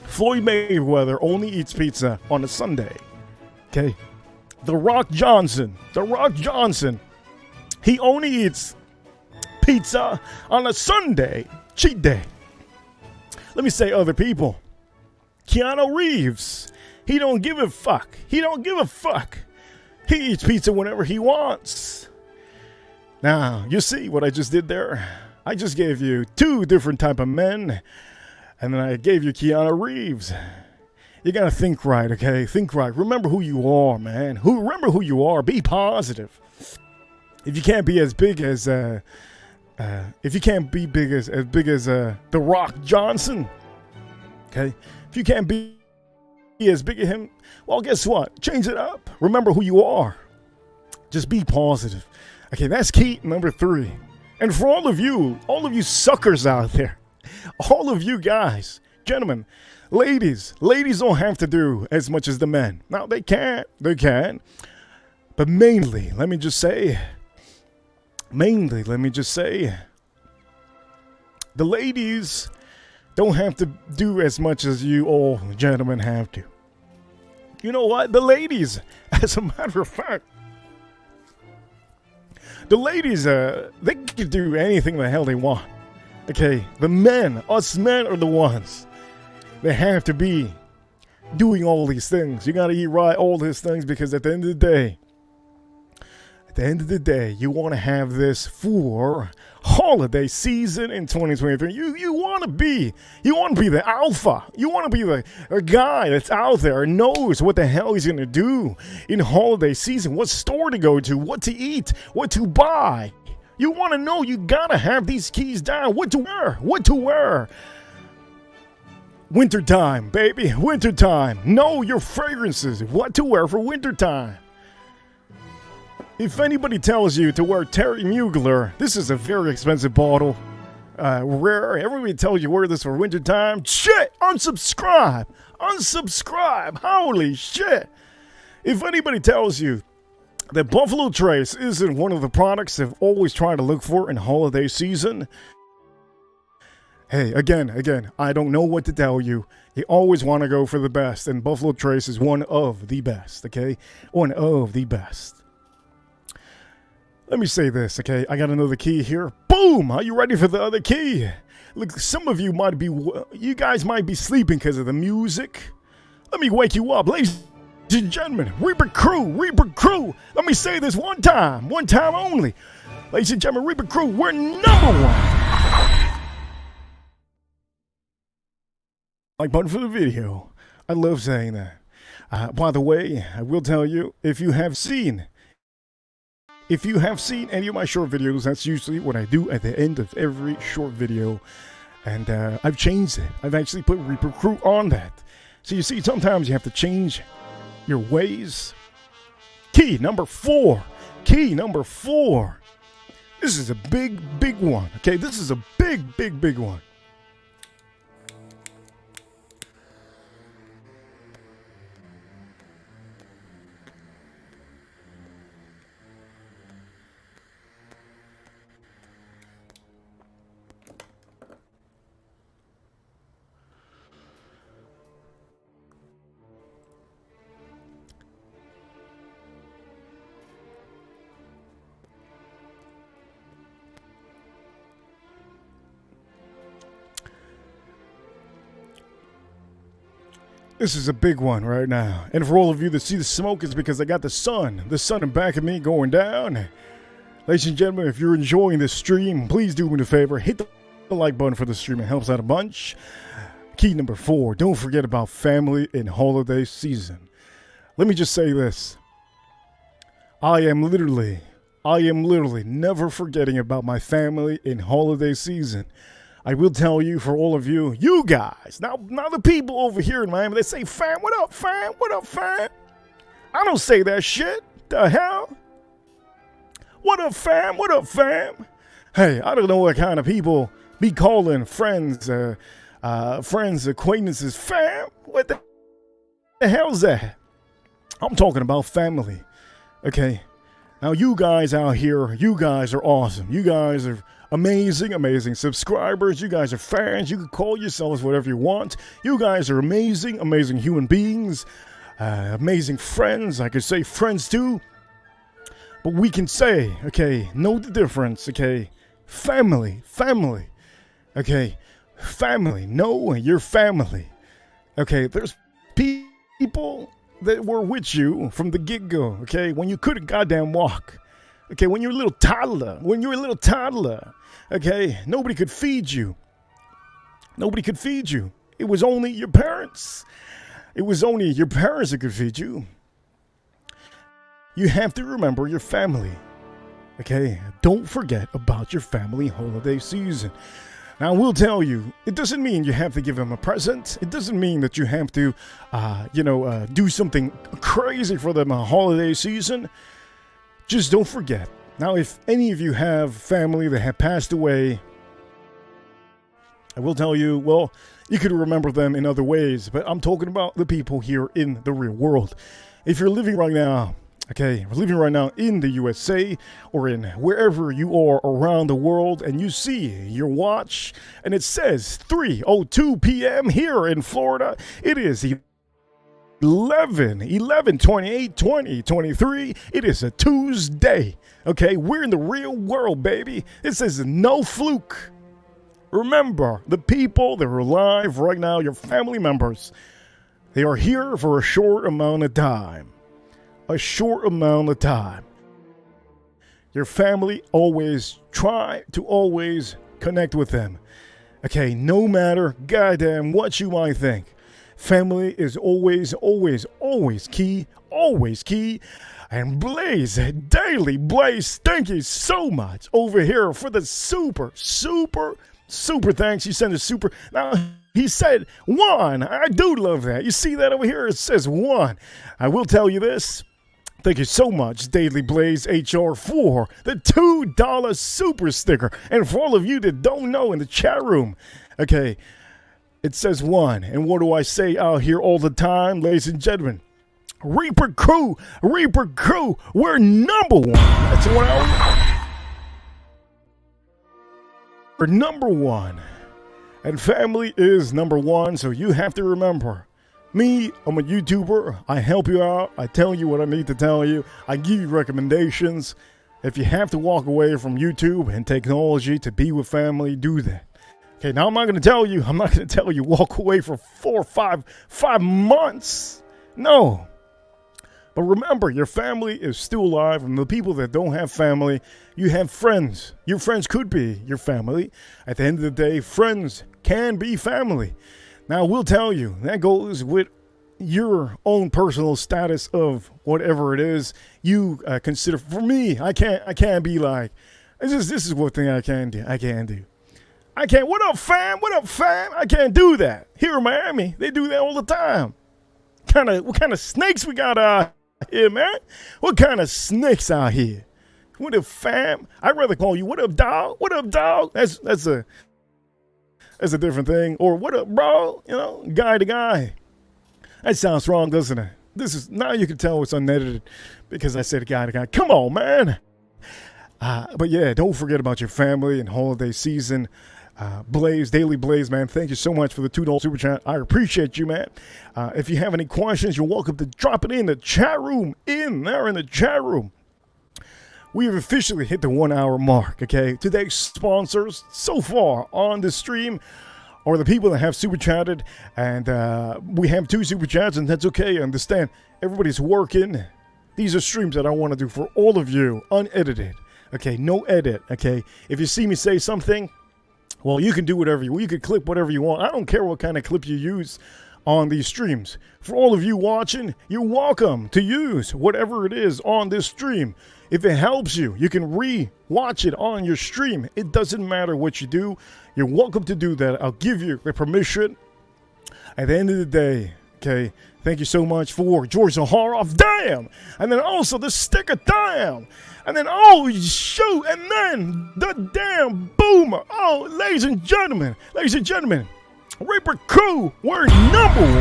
Floyd Mayweather only eats pizza on a Sunday, okay? The Rock Johnson, he only eats pizza on a Sunday, cheat day. Let me say other people. Keanu Reeves, he don't give a fuck. He eats pizza whenever he wants. Now, you see what I just did there? I just gave you 2 different type of men, and then I gave you Keanu Reeves. You gotta think right, okay? Think right. Remember who you are, man. Remember who you are. Be positive. If you can't be as big as The Rock Johnson, okay? If you can't be as big as him, well, guess what? Change it up. Remember who you are. Just be positive. Okay, that's key number 3. And for all of you suckers out there, all of you guys, gentlemen, ladies don't have to do as much as the men. Now, they can. But mainly, let me just say, the ladies don't have to do as much as you all gentlemen have to. You know what? The ladies, as a matter of fact, the ladies, they can do anything the hell they want. Okay? The men, us men are the ones. They have to be doing all these things. You gotta eat right, all these things, because at the end of the day, you want to have this for holiday season in 2023. You want to be the alpha. You want to be the guy that's out there and knows what the hell he's going to do in holiday season, what store to go to, what to eat, what to buy. You want to know, you got to have these keys down, what to wear. Wintertime, baby, wintertime. Know your fragrances, what to wear for wintertime. If anybody tells you to wear Terry Mugler, this is a very expensive bottle. Rare. Everybody tells you wear this for wintertime. Shit! Unsubscribe! Holy shit! If anybody tells you that Buffalo Trace isn't one of the products they've always tried to look for in holiday season, hey, again, I don't know what to tell you. You always want to go for the best, and Buffalo Trace is one of the best, okay? One of the best. Let me say this, okay? I got another key here. Boom! Are you ready for the other key? Look, some of you you guys might be sleeping because of the music. Let me wake you up. Ladies and gentlemen, Reaper Crew. Let me say this one time only. Ladies and gentlemen, Reaper Crew, we're #1. Like button for the video. I love saying that. By the way, I will tell you, if you have seen any of my short videos, that's usually what I do at the end of every short video. And I've changed it. I've actually put Reaper Crew on that. So you see, sometimes you have to change your ways. Key number 4. This is a big one. Okay, this is a big one. This is a big one right now. And for all of you that see the smoke, it's because I got the sun in back of me going down. Ladies and gentlemen, if you're enjoying this stream, please do me a favor. Hit the like button for the stream. It helps out a bunch. Key number 4. Don't forget about family in holiday season. Let me just say this. I am literally never forgetting about my family in holiday season. I will tell you, for all of you guys, now the people over here in Miami, they say, fam, what up, fam? I don't say that shit. The hell? What up, fam? Hey, I don't know what kind of people be calling friends, acquaintances, fam. What the hell's that? I'm talking about family, okay? Now, you guys out here, you guys are awesome. You guys are amazing subscribers. You guys are fans. You can call yourselves whatever you want. You guys are amazing human beings, amazing friends. I could say friends too, but we can say, okay, know the difference, okay? Family, okay? Family, know your family, okay? There's people that were with you from the get-go, okay? When you couldn't goddamn walk. Okay, when you're a little toddler, okay, nobody could feed you. It was only your parents. That could feed you. You have to remember your family, okay? Don't forget about your family holiday season. Now, I will tell you, it doesn't mean you have to give them a present. It doesn't mean that you have to, do something crazy for them a holiday season. Just don't forget. Now, if any of you have family that have passed away, I will tell you, well, you could remember them in other ways, but I'm talking about the people here in the real world. If you're living right now, okay, we're living right now in the USA or in wherever you are around the world, and you see your watch and it says 3:02 p.m. here in Florida. It is 11/28/2023. It is a Tuesday. Okay, we're in the real world, baby. This is no fluke. Remember, the people that are alive right now, your family members, they are here for a short amount of time. A short amount of time. Your family, always try to always connect with them. Okay, no matter goddamn what you might think. Family is always, always, always key. Always key. And Blaze, Daily Blaze, thank you so much over here for the super thanks. You sent a super. Now, he said 1. I do love that. You see that over here? It says 1. I will tell you this. Thank you so much, Daily Blaze HR, for the $2 super sticker. And for all of you that don't know in the chat room, okay, it says 1. And what do I say out here all the time, ladies and gentlemen? Reaper Crew, we're number 1. That's what we're number 1. And family is number 1, so you have to remember. Me, I'm a YouTuber. I help you out. I tell you what I need to tell you. I give you recommendations. If you have to walk away from YouTube and technology to be with family, do that. Okay, now I'm not going to tell you walk away for 4 or 5 months. No. But remember, your family is still alive, and the people that don't have family, you have friends. Your friends could be your family. At the end of the day, friends can be family. Now, we'll tell you, that goes with your own personal status of whatever it is you consider. For me, I can't be like, this is one thing I can do. I can't, what up, fam? I can't do that. Here in Miami, they do that all the time. What kind of snakes we got out here, man? What kind of snakes out here? What up, fam? I'd rather call you, what up, dog? What up, dog? That's a different thing. Or what up, bro? You know, guy to guy. That sounds wrong, doesn't it? Now you can tell it's unedited because I said guy to guy. Come on, man. But yeah, don't forget about your family and holiday season. Blaze, Daily Blaze, man, thank you so much for the $2 super chat. I appreciate you, man. If you have any questions, you're welcome to drop it in the chat room. In the chat room. We have officially hit the 1 hour mark, okay? Today's sponsors so far on the stream are the people that have super chatted, and we have 2 super chats, and that's okay. I understand everybody's working. These are streams that I want to do for all of you, unedited, okay? No edit, okay? If you see me say something, well, you can do whatever you can clip whatever you want. I don't care what kind of clip you use on these streams. For all of you watching, you're welcome to use whatever it is on this stream. If it helps you, you can re-watch it on your stream. It doesn't matter what you do. You're welcome to do that. I'll give you the permission. At the end of the day, okay, thank you so much for George Zaharoff. Damn! And then also the sticker. Damn! And then, oh, shoot! And then the damn boomer. Oh, ladies and gentlemen, Reaper Crew, we're number 1.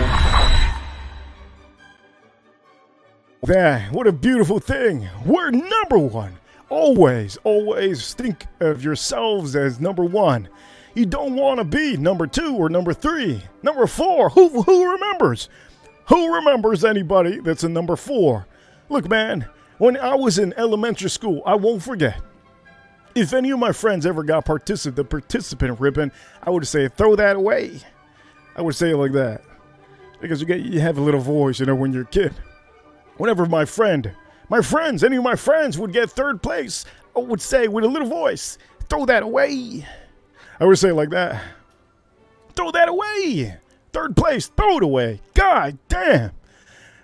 That, what a beautiful thing. We're number 1. Always think of yourselves as number 1. You don't want to be number 2 or number 3. Number 4, who remembers? Who remembers anybody that's a number 4? Look, man, when I was in elementary school, I won't forget. If any of my friends ever got the participant ribbon, I would say, throw that away. I would say it like that. Because you have a little voice, when you're a kid. Whenever any of my friends would get 3rd place, I would say with a little voice, throw that away. I would say it like that. Throw that away. 3rd place, throw it away. God damn.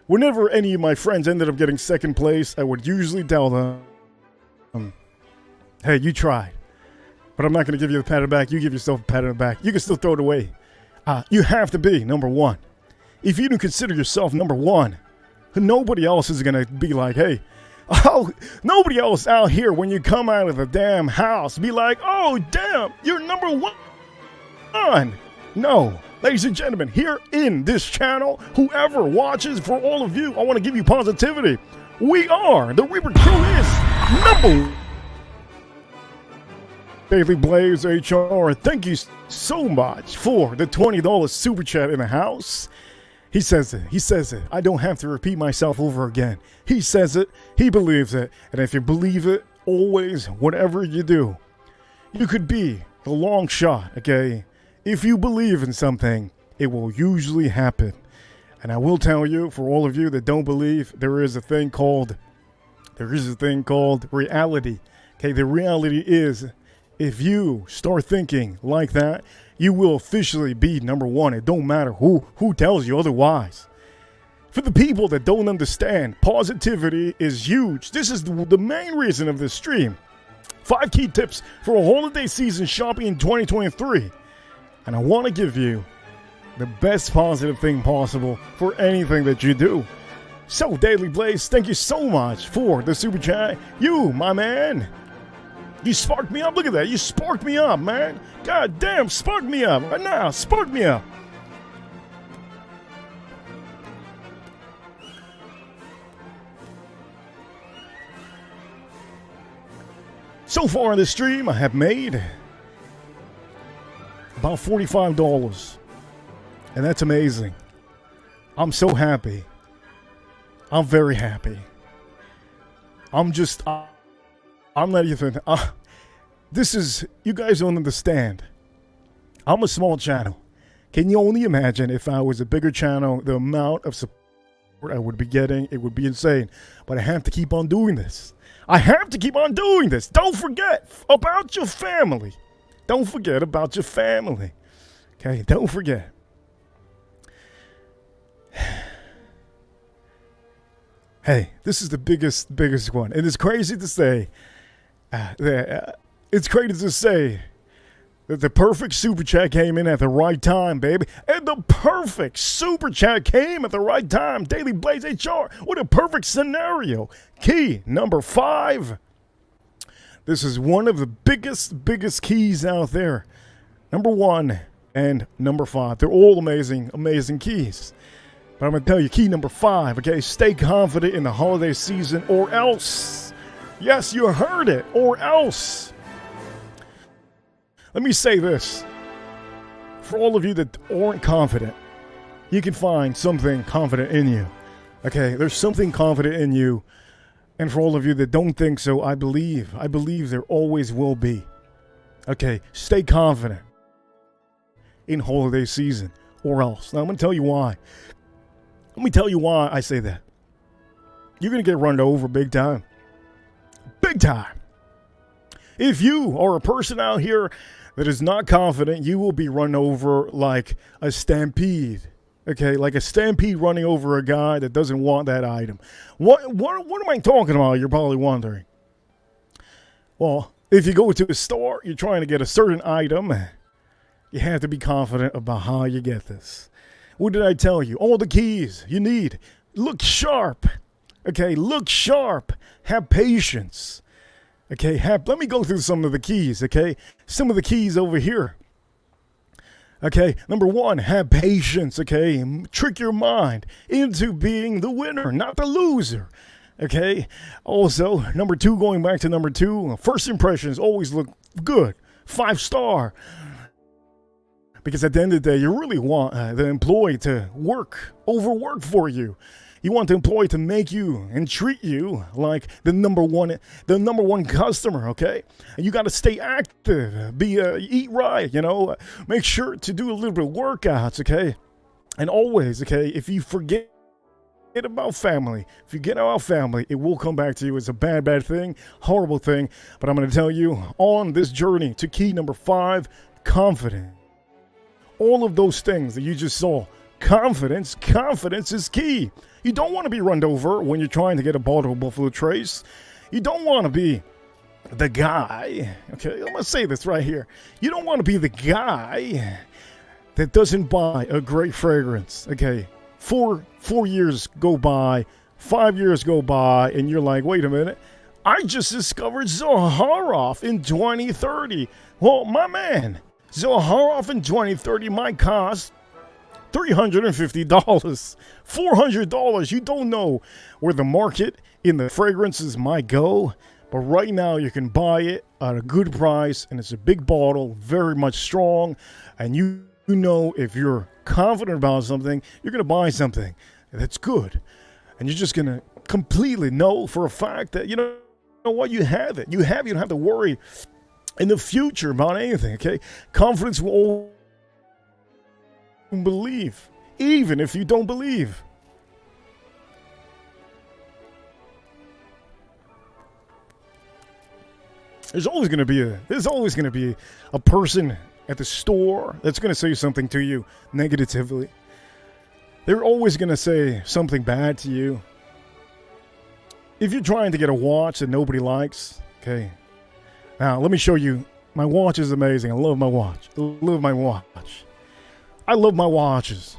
Whenever any of my friends ended up getting 2nd place, I would usually tell them, hey, you tried. But I'm not going to give you the pat on the back. You give yourself a pat on the back. You can still throw it away. You have to be number one. If you don't consider yourself number one, nobody else is going to be like, hey, oh, nobody else out here when you come out of the damn house be like, oh, damn, you're number one. No. Ladies and gentlemen, here in this channel, whoever watches, for all of you, I want to give you positivity. We are, the Reaper Crew is number Daily Blaze HR. Thank you so much for the $20 super chat in the house. He says it. He says it. I don't have to repeat myself over again. He says it. He believes it. And if you believe it, always, whatever you do, you could be the long shot, okay? If you believe in something, it will usually happen. And I will tell you, for all of you that don't believe, there is a thing called reality. Okay, the reality is, if you start thinking like that, you will officially be number one. It don't matter who tells you otherwise. For the people that don't understand, positivity is huge. This is the main reason of this stream. 5 key tips for a holiday season shopping in 2023. And I want to give you the best positive thing possible for anything that you do. So, Daily Blaze, thank you so much for the super chat. You, my man. You sparked me up. Look at that. You sparked me up, man. God damn, spark me up. Right now, spark me up. So far in this stream, I have made about $45. And that's amazing. I'm so happy. I'm very happy. I'm not even, this is, you guys don't understand. I'm a small channel. Can you only imagine if I was a bigger channel, the amount of support I would be getting? It would be insane. But I have to keep on doing this. I have to keep on doing this. Don't forget about your family. Don't forget about your family. Okay, don't forget. Hey, this is the biggest one. And it's crazy to say, it's crazy to say that the perfect super chat came in at the right time, baby. And the perfect super chat came at the right time. Daily Blaze HR, what a perfect scenario. Key number 5. This is one of the biggest keys out there. Number 1 and number 5. They're all amazing keys. But I'm going to tell you, key number 5, okay? Stay confident in the holiday season or else. Yes, you heard it, or else. Let me say this. For all of you that aren't confident, you can find something confident in you. Okay, there's something confident in you. And for all of you that don't think so, I believe there always will be. Okay, stay confident in holiday season or else. Now, I'm going to tell you why. Let me tell you why I say that. You're going to get run over big time. Big time. If you are a person out here that is not confident, you will be run over like a stampede. Okay, like a stampede running over a guy that doesn't want that item. What am I talking about? You're probably wondering. Well, if you go to a store, you're trying to get a certain item, you have to be confident about how you get this. What did I tell you? All the keys you need. Look sharp. Okay, look sharp. Have patience. Okay, let me go through some of the keys, okay? Some of the keys over here. Okay, number 1, have patience, okay? Trick your mind into being the winner, not the loser. Okay? Also, number 2, going back to number 2, first impressions always look good. 5-star. Because at the end of the day, you really want the employee to overwork for you. You want the employee to make you and treat you like the number one customer, okay? And you got to stay active, eat right, make sure to do a little bit of workouts, okay? And always, okay, if you forget about family, it will come back to you. It's a bad thing, horrible thing. But I'm going to tell you, on this journey to key number 5, confidence. All of those things that you just saw, confidence is key. You don't want to be run over when you're trying to get a bottle of Buffalo Trace. You don't want to be the guy, okay, I'm going to say this right here. You don't want to be the guy that doesn't buy a great fragrance, okay? Four years go by, 5 years go by, and you're like, wait a minute, I just discovered Zaharoff in 2030. Well, my man, Zaharoff in 2030 might cost $350, $400. You don't know where the market in the fragrances might go, but right now you can buy it at a good price, and it's a big bottle, very much strong, and you know if you're confident about something, you're going to buy something that's good, and you're just going to completely know for a fact that, you know what, you have it. You don't have to worry in the future about anything, okay? Confidence will believe, even if you don't believe. There's always going to be a person at the store that's going to say something to you negatively. They're always going to say something bad to you. If you're trying to get a watch that nobody likes, okay. Now, let me show you. My watch is amazing. I love my watch. I love my watch. I love my watches.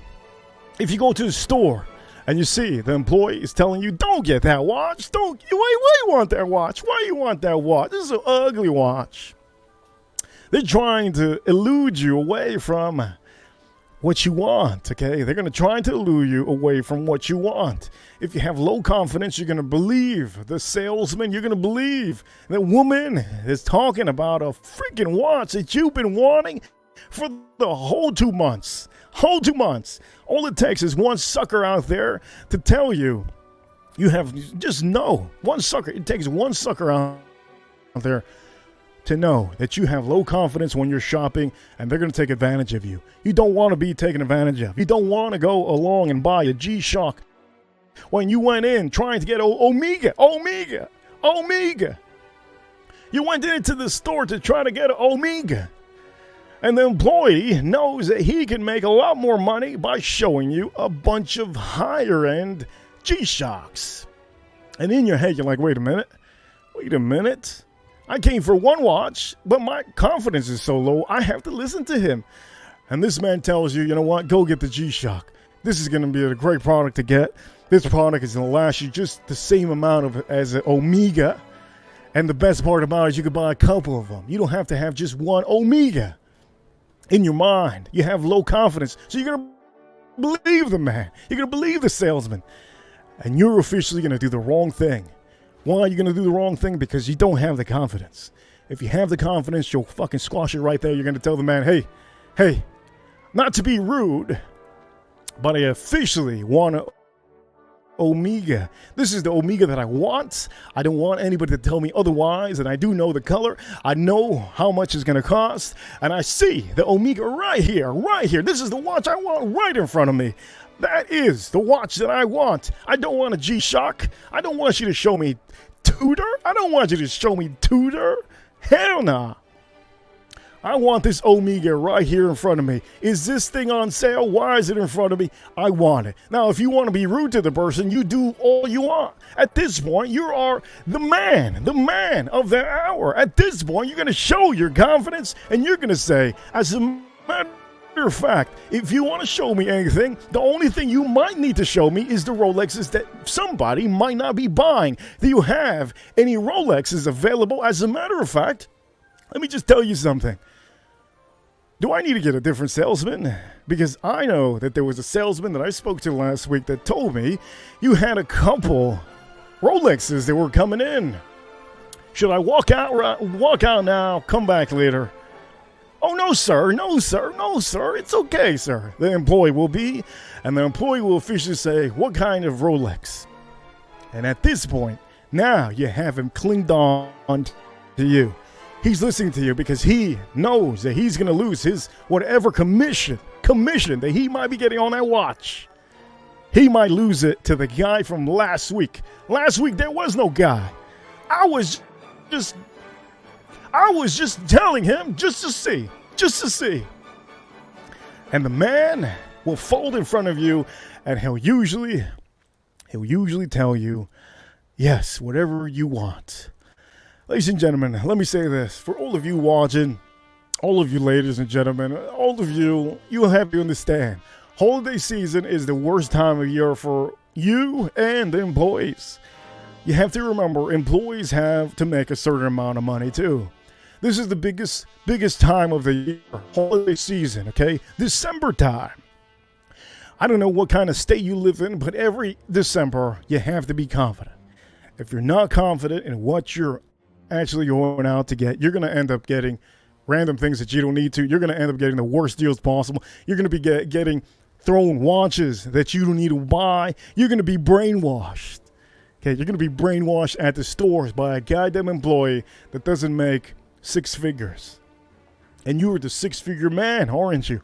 If you go to the store and you see the employee is telling you, don't get that watch. Why you want that watch? Why you want that watch? This is an ugly watch. They're trying to elude you away from what you want, okay? They're going to try to lure you away from what you want. If you have low confidence, you're going to believe the salesman. You're going to believe the woman is talking about a freaking watch that you've been wanting for the whole 2 months. Whole 2 months. All it takes is one sucker out there to tell you. You have, just know, one sucker. It takes one sucker out there to know that you have low confidence when you're shopping, and they're going to take advantage of you. You don't want to be taken advantage of. You don't want to go along and buy a G-Shock when you went in trying to get Omega. You went into the store to try to get Omega. And the employee knows that he can make a lot more money by showing you a bunch of higher-end G-Shocks. And in your head, you're like, wait a minute. I came for one watch, but my confidence is so low, I have to listen to him. And this man tells you, you know what, go get the G-Shock. This is going to be a great product to get. This product is going to last you just the same amount as an Omega. And the best part about it is you can buy a couple of them. You don't have to have just one Omega in your mind. You have low confidence, so you're going to believe the man. You're going to believe the salesman. And you're officially going to do the wrong thing. Why are you going to do the wrong thing? Because you don't have the confidence. If you have the confidence, you'll fucking squash it right there. You're going to tell the man, hey, not to be rude, but I officially want an Omega. This is the Omega that I want. I don't want anybody to tell me otherwise, and I do know the color. I know how much it's going to cost, and I see the Omega right here. This is the watch I want right in front of me. That is the watch that I want. I don't want a G-Shock. I don't want you to show me Tudor. Hell nah. I want this Omega right here in front of me. Is this thing on sale? Why is it in front of me? I want it. Now, if you want to be rude to the person, you do all you want. At this point, you are the man of the hour. At this point, you're going to show your confidence, and you're going to say, as a matter of fact, if you want to show me anything, the only thing you might need to show me is the Rolexes that somebody might not be buying. Do you have any Rolexes available? As a matter of fact, let me just tell you something. Do I need to get a different salesman? Because I know that there was a salesman that I spoke to last week that told me you had a couple Rolexes that were coming in. Should I walk out now, come back later? Oh, no, sir. It's okay, sir. The employee will be, and the employee will officially say, what kind of Rolex? And at this point, now you have him clinged on to you. He's listening to you because he knows that he's going to lose his whatever commission that he might be getting on that watch. He might lose it to the guy from last week. Last week, there was no guy. I was just telling him just to see. And the man will fold in front of you, and he'll usually tell you, yes, whatever you want. Ladies and gentlemen, let me say this. For all of you watching, all of you ladies and gentlemen, all of you, you'll have to understand. Holiday season is the worst time of year for you and the employees. You have to remember, employees have to make a certain amount of money too. This is the biggest time of the year, holiday season, okay? December time. I don't know what kind of state you live in, but every December, you have to be confident. If you're not confident in what you're actually going out to get, you're going to end up getting random things that you don't need to. You're going to end up getting the worst deals possible. You're going to be getting thrown watches that you don't need to buy. You're going to be brainwashed. Okay, you're going to be brainwashed at the stores by a goddamn employee that doesn't make 6 figures. And you are the 6-figure man, aren't you?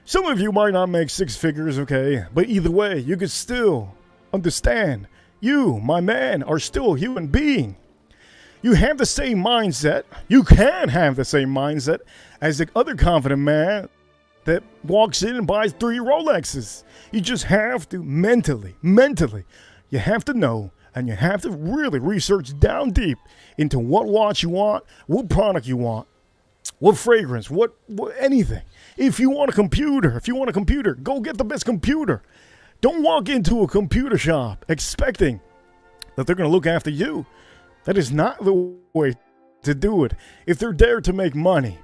Some of you might not make 6 figures, okay? But either way, you can still understand. You, my man, are still a human being. You have the same mindset. You can have the same mindset as the other confident man that walks in and buys 3 Rolexes. You just have to mentally, you have to know, and you have to really research down deep into what watch you want, what product you want, what fragrance, what anything. If you want a computer, go get the best computer. Don't walk into a computer shop expecting that they're going to look after you. That is not the way to do it. If they're there to make money,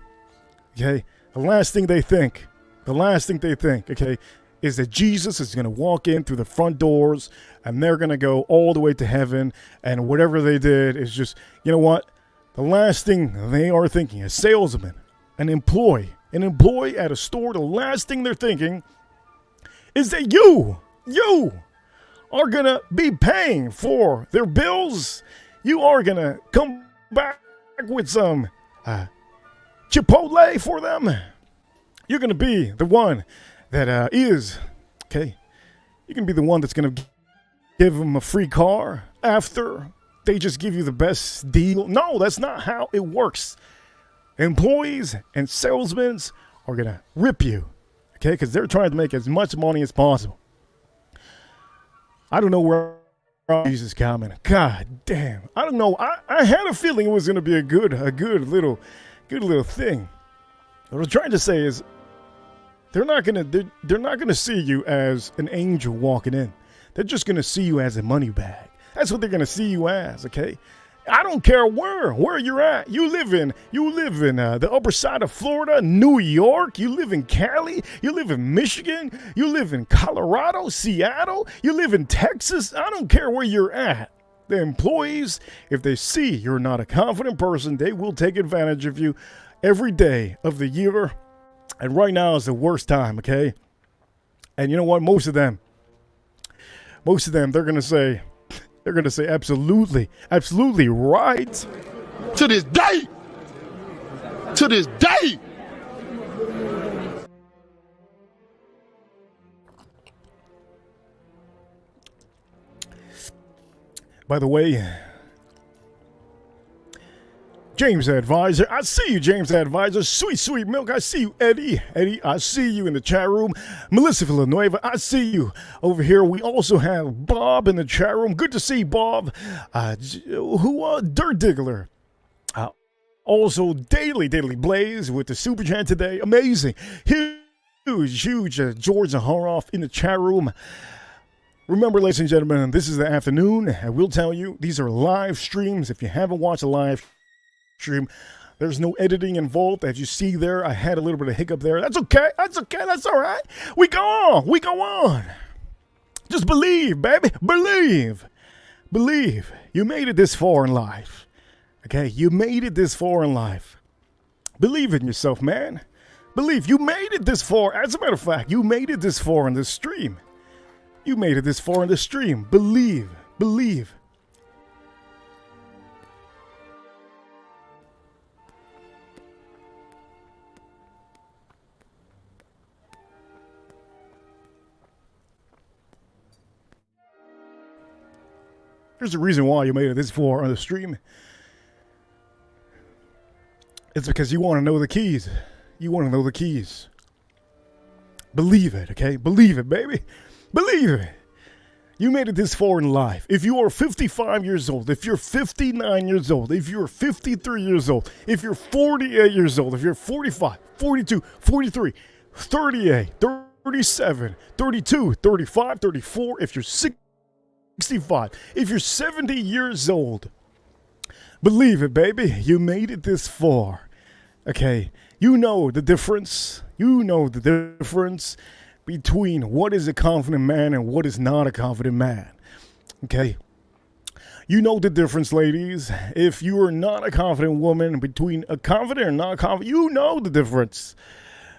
okay, the last thing they think, okay, is that Jesus is going to walk in through the front doors and they're going to go all the way to heaven, and whatever they did is just, you know what? The last thing they are thinking, a salesman, an employee at a store, the last thing they're thinking is that you are going to be paying for their bills. You are going to come back with some Chipotle for them. You're going to be the one that is, okay, you can be the one that's going to give them a free car after they just give you the best deal. No, that's not how it works. Employees and salesmen are going to rip you, okay, because they're trying to make as much money as possible. I don't know where Jesus coming. God damn. I don't know. I had a feeling it was going to be a good little thing. What I was trying to say is they're not going to see you as an angel walking in. They're just going to see you as a money bag. That's what they're going to see you as, okay? I don't care where you're at. You live in the upper side of Florida, New York. You live in Cali. You live in Michigan. You live in Colorado, Seattle. You live in Texas. I don't care where you're at. The employees, if they see you're not a confident person, they will take advantage of you every day of the year. And right now is the worst time, okay? And you know what? Most of them, they're going to say absolutely right. To this day. By the way, James Advisor, I see you, James Advisor. Sweet milk, I see you, Eddie, I see you in the chat room. Melissa Villanueva, I see you over here. We also have Bob in the chat room. Good to see Bob. Dirt Diggler. Also, Daily Blaze with the super chat today. Amazing. Huge George Zaharoff in the chat room. Remember, ladies and gentlemen, this is the afternoon. I will tell you, these are live streams. If you haven't watched a live stream, there's no editing involved. As you see there, I had a little bit of hiccup there. That's okay. That's all right. We go on. Just believe, baby. Believe. You made it this far in life. Okay, you made it this far in life. Believe in yourself, man. Believe. You made it this far. As a matter of fact, you made it this far in this stream. Believe. There's a reason why you made it this far on the stream. It's because you want to know the keys. Believe it, okay? Believe it, baby. Believe it. You made it this far in life. If you are 55 years old, if you're 59 years old, if you're 53 years old, if you're 48 years old, if you're 45, 42, 43, 38, 37, 32, 35, 34, if you're 65, if you're 70 years old, believe it, baby, you made it this far. Okay, you know the difference. You know the difference between what is a confident man and what is not a confident man. Okay? You know the difference, ladies. If you are not a confident woman, between a confident and not confident, you know the difference.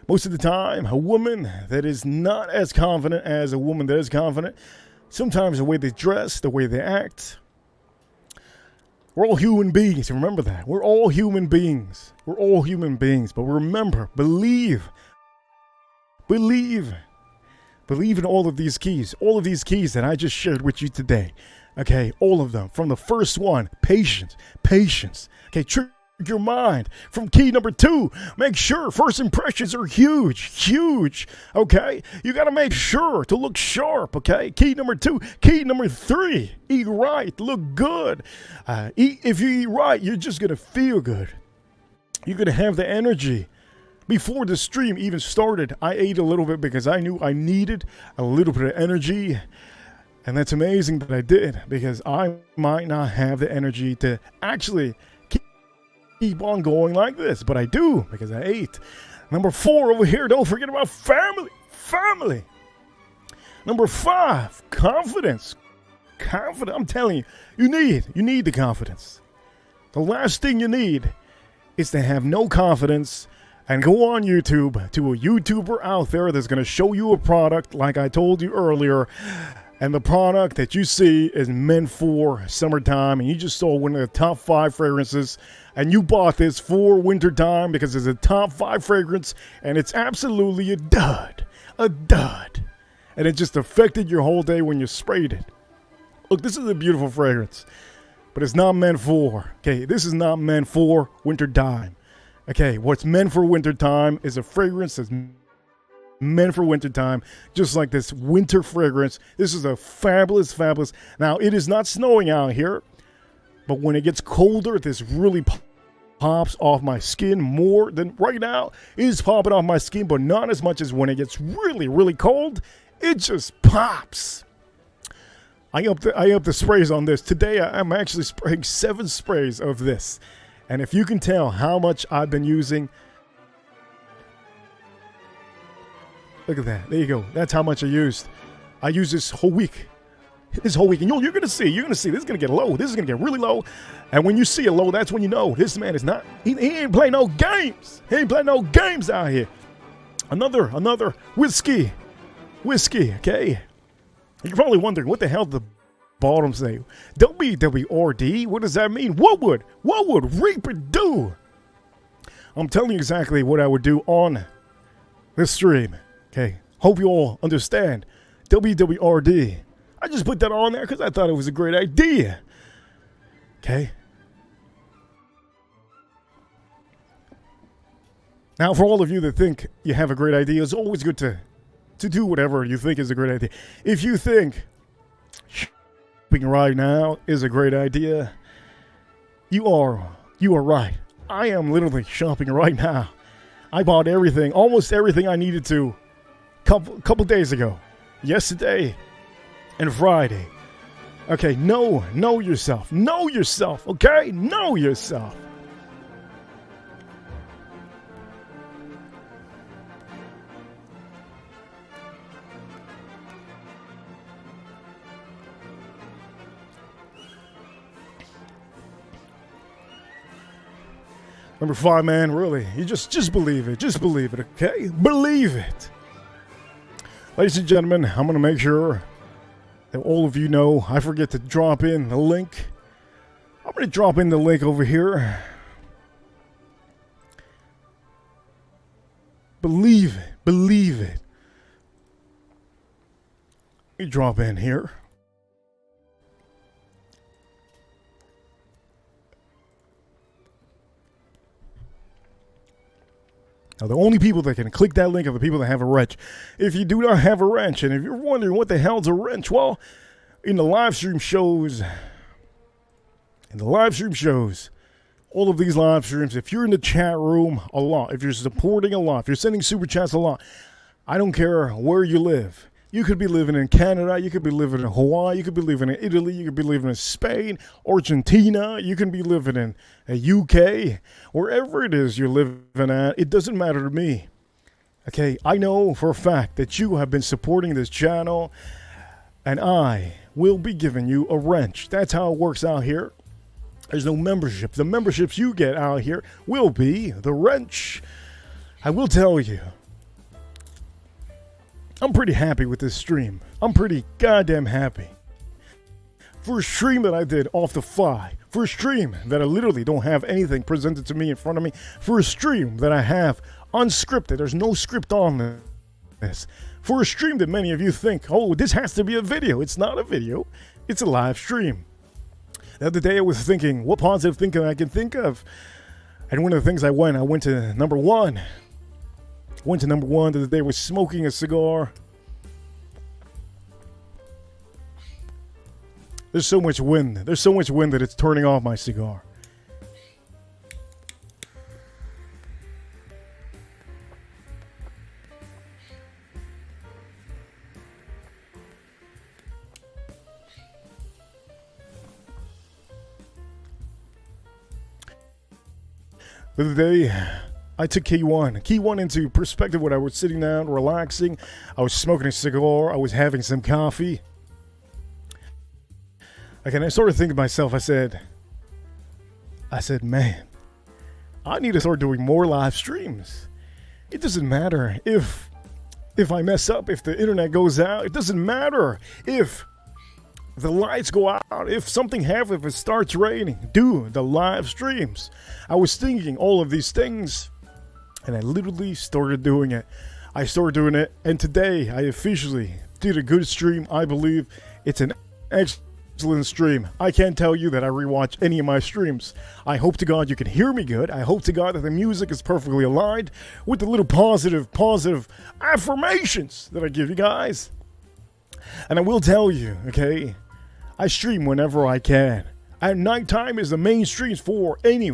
Most of the time, a woman that is not as confident as a woman that is confident, sometimes the way they dress, the way they act. We're all human beings. Remember that. We're all human beings. We're all human beings. But remember, believe in all of these keys that I just shared with you today. Okay, all of them. From the first one, patience. Okay, trick your mind. From key number 2, make sure first impressions are huge. Okay, you got to make sure to look sharp. Okay, key number 2. Key number 3, eat right, look good. If you eat right, you're just gonna feel good. You're gonna have the energy. Before the stream even started, I ate a little bit because I knew I needed a little bit of energy. And that's amazing that I did, because I might not have the energy to actually keep on going like this. But I do, because I ate. Number 4 over here, don't forget about family. Number 5, confidence. I'm telling you, you need the confidence. The last thing you need is to have no confidence and go on YouTube to a YouTuber out there that's going to show you a product like I told you earlier. And the product that you see is meant for summertime. And you just saw one of the top 5 fragrances. And you bought this for wintertime because it's a top 5 fragrance. And it's absolutely a dud. And it just affected your whole day when you sprayed it. Look, this is a beautiful fragrance. But it's not meant for. Okay, this is not meant for wintertime. Okay, what's meant for wintertime is a fragrance that's meant for wintertime, just like this winter fragrance. This is a fabulous. Now, it is not snowing out here, but when it gets colder, this really pops off my skin more than right now. It is popping off my skin, but not as much as when it gets really cold. It just pops. I up the sprays on this. Today, I'm actually spraying 7 sprays of this. And if you can tell how much I've been using, look at that. There you go. That's how much I used. I used this whole week. And you're going to see. This is going to get low. This is going to get really low. And when you see a low, that's when you know this man is not, he ain't playing no games. He ain't playing no games out here. Another whiskey, okay? You're probably wondering, what the hell did the bottom say? WWRD? What does that mean? What would Reaper do? I'm telling you exactly what I would do on this stream. Okay, hope you all understand. WWRD. I just put that on there because I thought it was a great idea. Okay. Now, for all of you that think you have a great idea, it's always good to do whatever you think is a great idea. If you think shopping right now is a great idea, you are right. I am literally shopping right now. I bought almost everything I needed to couple days ago. Yesterday and Friday. Okay, know yourself. Know yourself, okay? Know yourself. Number 5, man, really, you just believe it. Just believe it, okay? Believe it. Ladies and gentlemen, I'm going to make sure that all of you know, I forget to drop in the link. I'm going to drop in the link over here. Believe it. Believe it. You drop in here. Now, the only people that can click that link are the people that have a wrench. If you do not have a wrench, and if you're wondering what the hell's a wrench, well, in the live stream shows, all of these live streams, if you're in the chat room a lot, if you're supporting a lot, if you're sending super chats a lot, I don't care where you live. You could be living in Canada, you could be living in Hawaii, you could be living in Italy, you could be living in Spain, Argentina, you can be living in the UK, wherever it is you're living at, it doesn't matter to me. Okay, I know for a fact that you have been supporting this channel, and I will be giving you a wrench. That's how it works out here. There's no membership. The memberships you get out here will be the wrench. I will tell you, I'm pretty happy with this stream. I'm pretty goddamn happy. For a stream that I did off the fly, for a stream that I literally don't have anything presented to me in front of me, for a stream that I have unscripted, there's no script on this, for a stream that many of you think, oh, this has to be a video. It's not a video, it's a live stream. The other day I was thinking, what positive thinking I can think of? And one of the things I went to number one. Went to number one the other day, was smoking a cigar. There's so much wind. There's so much wind that it's turning off my cigar. The other day, I took key one into perspective when I was sitting down, relaxing. I was smoking a cigar. I was having some coffee. Okay, and I started thinking to myself, I said, man, I need to start doing more live streams. It doesn't matter if I mess up, if the internet goes out. It doesn't matter if the lights go out, if something happens, if it starts raining. Do the live streams. I was thinking all of these things, and I literally started doing it. I started doing it, and today I officially did a good stream. I believe it's an excellent stream. I can't tell you that I rewatch any of my streams. I hope to God you can hear me good. I hope to God that the music is perfectly aligned with the little positive affirmations that I give you guys. And I will tell you, okay, I stream whenever I can. At nighttime is the main streams for any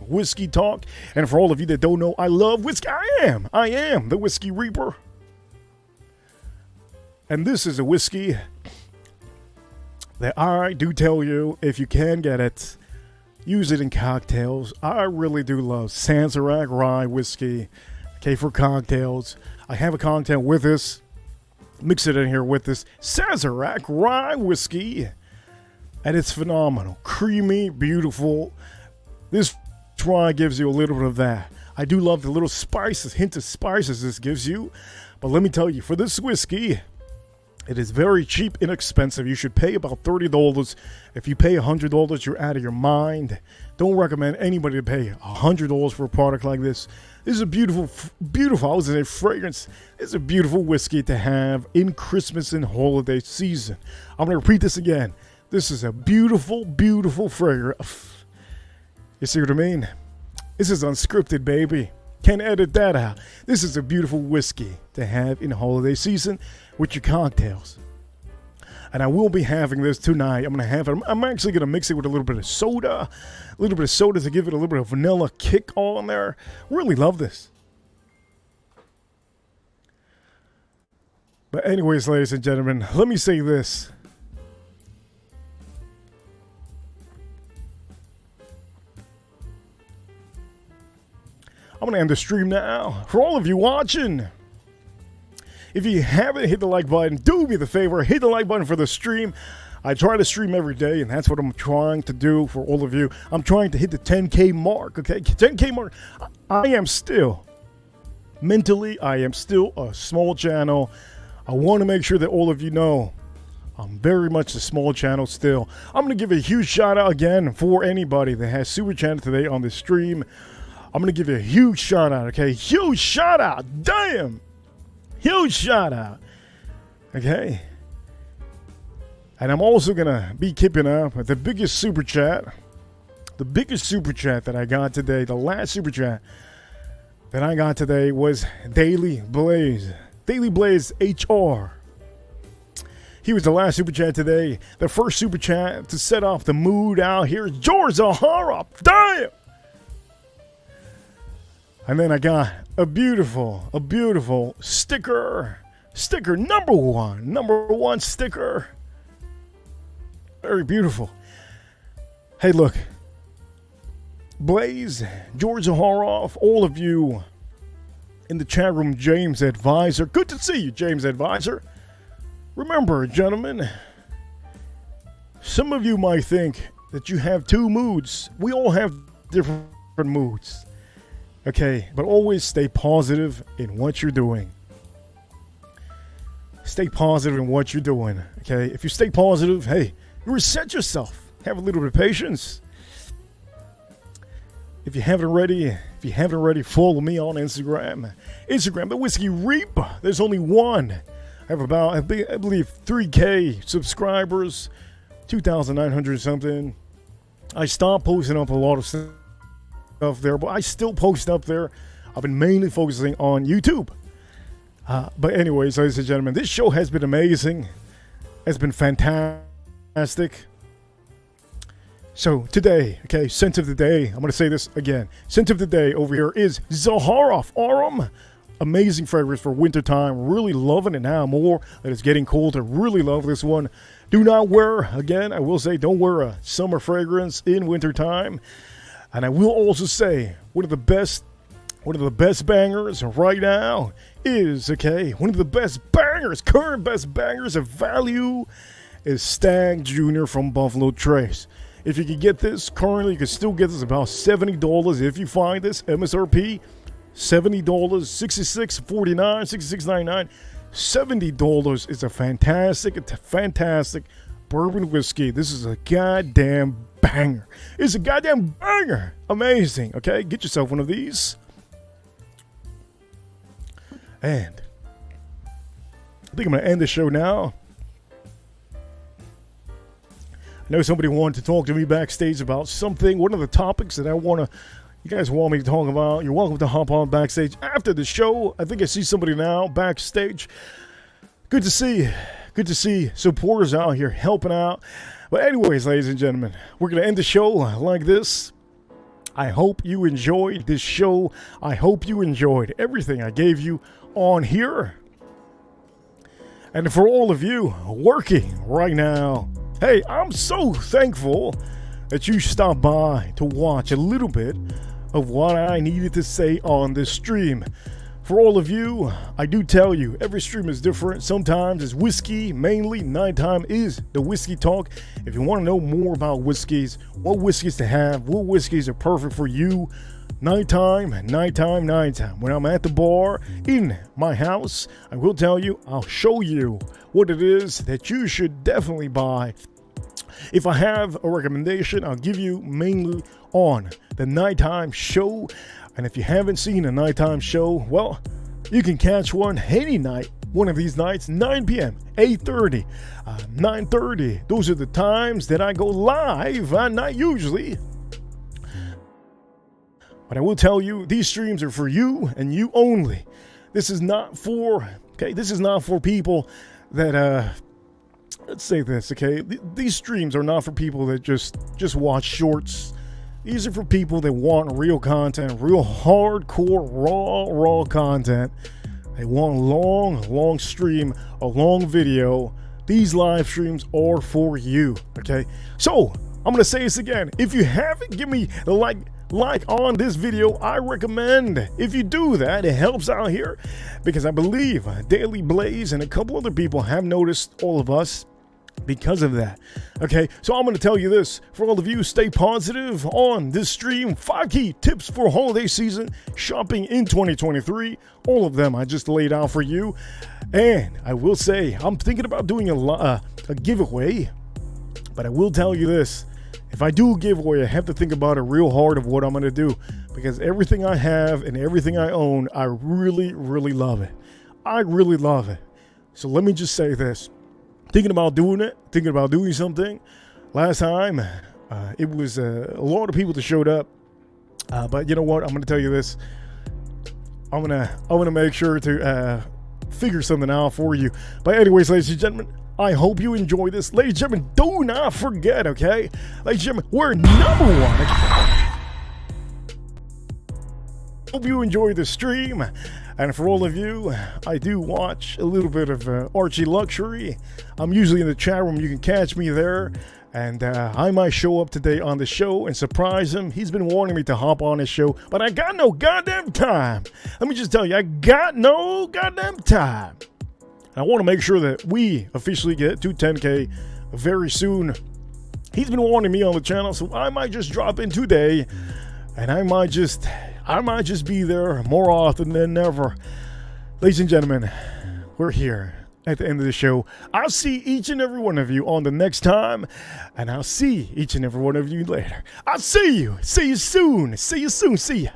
whiskey talk. And for all of you that don't know, I love whiskey. I am the Whiskey Reaper. And this is a whiskey that I do tell you, if you can get it, use it in cocktails. I really do love Sazerac rye whiskey, okay, for cocktails. I have a cocktail with this. Mix it in here with this Sazerac rye whiskey, and it's phenomenal. Creamy, beautiful. This rye gives you a little bit of that. I do love the little spices, hint of spices this gives you. But let me tell you, for this whiskey, it is very cheap, inexpensive. You should pay about $30. If you pay $100, you're out of your mind. Don't recommend anybody to pay $100 for a product like this. This is a beautiful, I was in a fragrance. It's a beautiful whiskey to have in Christmas and holiday season. I'm going to repeat this again. This is a beautiful, beautiful fragrance. You see what I mean? This is unscripted, baby. Can't edit that out. This is a beautiful whiskey to have in holiday season with your cocktails. And I will be having this tonight. I'm actually going to mix it with a little bit of soda. A little bit of soda to give it a little bit of vanilla kick on there. Really love this. But anyways, ladies and gentlemen, let me say this. I'm going to end the stream now. For all of you watching, if you haven't hit the like button, do me the favor, hit the like button for the stream. I try to stream every day, and that's what I'm trying to do for all of you. I'm trying to hit the 10K mark, okay? 10K mark. I am still, mentally, I am still a small channel. I want to make sure that all of you know I'm very much a small channel still. I'm going to give a huge shout out again for anybody that has super chatted today on this stream. I'm going to give you a huge shout out, okay? Huge shout out. Damn. Huge shout out. Okay? And I'm also going to be keeping up with the biggest super chat. The biggest super chat that I got today, the last super chat that I got today was Daily Blaze. Daily Blaze HR. He was the last super chat today. The first super chat to set off the mood out here is George Zahara. Damn! And then I got a beautiful sticker. Sticker number one sticker. Very beautiful. Hey, look. Blaze, George Zaharoff, all of you in the chat room, James Advisor. Good to see you, James Advisor. Remember, gentlemen, some of you might think that you have two moods. We all have different moods. Okay, but always stay positive in what you're doing. Stay positive in what you're doing. Okay, if you stay positive, hey, you reset yourself. Have a little bit of patience. If you haven't already, follow me on Instagram. Instagram, the Whiskey Reaper. There's only one. I have about, I believe, 3K subscribers, 2,900 something. I stopped posting up a lot of stuff there, but I still post up there. I've been mainly focusing on YouTube. But anyways, ladies and gentlemen, this show has been amazing. It's been fantastic. So today, okay, scent of the day. I'm going to say this again. Scent of the day over here is Zaharoff Arum. Amazing fragrance for wintertime. Really loving it now more that it's getting colder. Really love this one. Do not wear, again, I will say, don't wear a summer fragrance in wintertime. And I will also say, one of the best bangers right now is, okay, one of the best bangers, current best bangers of value is Stag Jr. from Buffalo Trace. If you can get this, currently you can still get this about $70 if you find this. MSRP, $70, $66.49, $66.99. $70 is a fantastic bourbon whiskey. This is a goddamn banger. It's a goddamn banger. Amazing, okay? Get yourself one of these. And I think I'm going to end the show now. I know somebody wanted to talk to me backstage about something. One of the topics that you guys want me to talk about. You're welcome to hop on backstage after the show. I think I see somebody now backstage. Good to see supporters out here helping out. But anyways, ladies and gentlemen, we're going to end the show like this. I hope you enjoyed this show. I hope you enjoyed everything I gave you on here. And for all of you working right now, hey, I'm so thankful that you stopped by to watch a little bit of what I needed to say on this stream. For all of you, I do tell you, every stream is different. Sometimes it's whiskey, mainly. Nighttime is the whiskey talk. If you want to know more about whiskeys, what whiskeys to have, what whiskeys are perfect for you, nighttime. When I'm at the bar in my house, I will tell you, I'll show you what it is that you should definitely buy. If I have a recommendation, I'll give you mainly on the nighttime show. And if you haven't seen a nighttime show, well, you can catch one any night. One of these nights, 9 p.m., 8:30, 9:30. Those are the times that I go live. Not usually. But I will tell you, these streams are for you and you only. This is not for people that, let's say this, okay? These streams are not for people that just watch shorts. These are for people that want real content, real hardcore, raw content. They want long stream, a long video. These live streams are for you, okay? So, I'm going to say this again. If you haven't, give me the like on this video. I recommend if you do that, it helps out here because I believe Daily Blaze and a couple other people have noticed all of us because of that. Okay, so I'm going to tell you this. For all of you, stay positive on this stream. 5 key tips for holiday season shopping in 2023. All of them I just laid out for you. And I will say, I'm thinking about doing a giveaway. But I will tell you this. If I do a giveaway, I have to think about it real hard of what I'm going to do. Because everything I have and everything I own, I really love it. I really love it. So let me just say this. Thinking about doing something. Last time, it was a lot of people that showed up. But you know what? I'm going to tell you this. I'm gonna make sure to figure something out for you. But anyways, ladies and gentlemen, I hope you enjoy this. Ladies and gentlemen, do not forget, okay? Ladies and gentlemen, we're #1. Hope you enjoy the stream. And for all of you, I do watch a little bit of Archie Luxury. I'm usually in the chat room. You can catch me there. And I might show up today on the show and surprise him. He's been wanting me to hop on his show, but I got no goddamn time. Let me just tell you, I got no goddamn time. I want to make sure that we officially get to 10K very soon. He's been wanting me on the channel, so I might just drop in today, and I might just be there more often than ever. Ladies and gentlemen, we're here at the end of the show. I'll see each and every one of you on the next time, and I'll see each and every one of you later. I'll see you. See you soon. See you soon. See ya.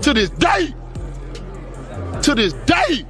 To this day. To this day.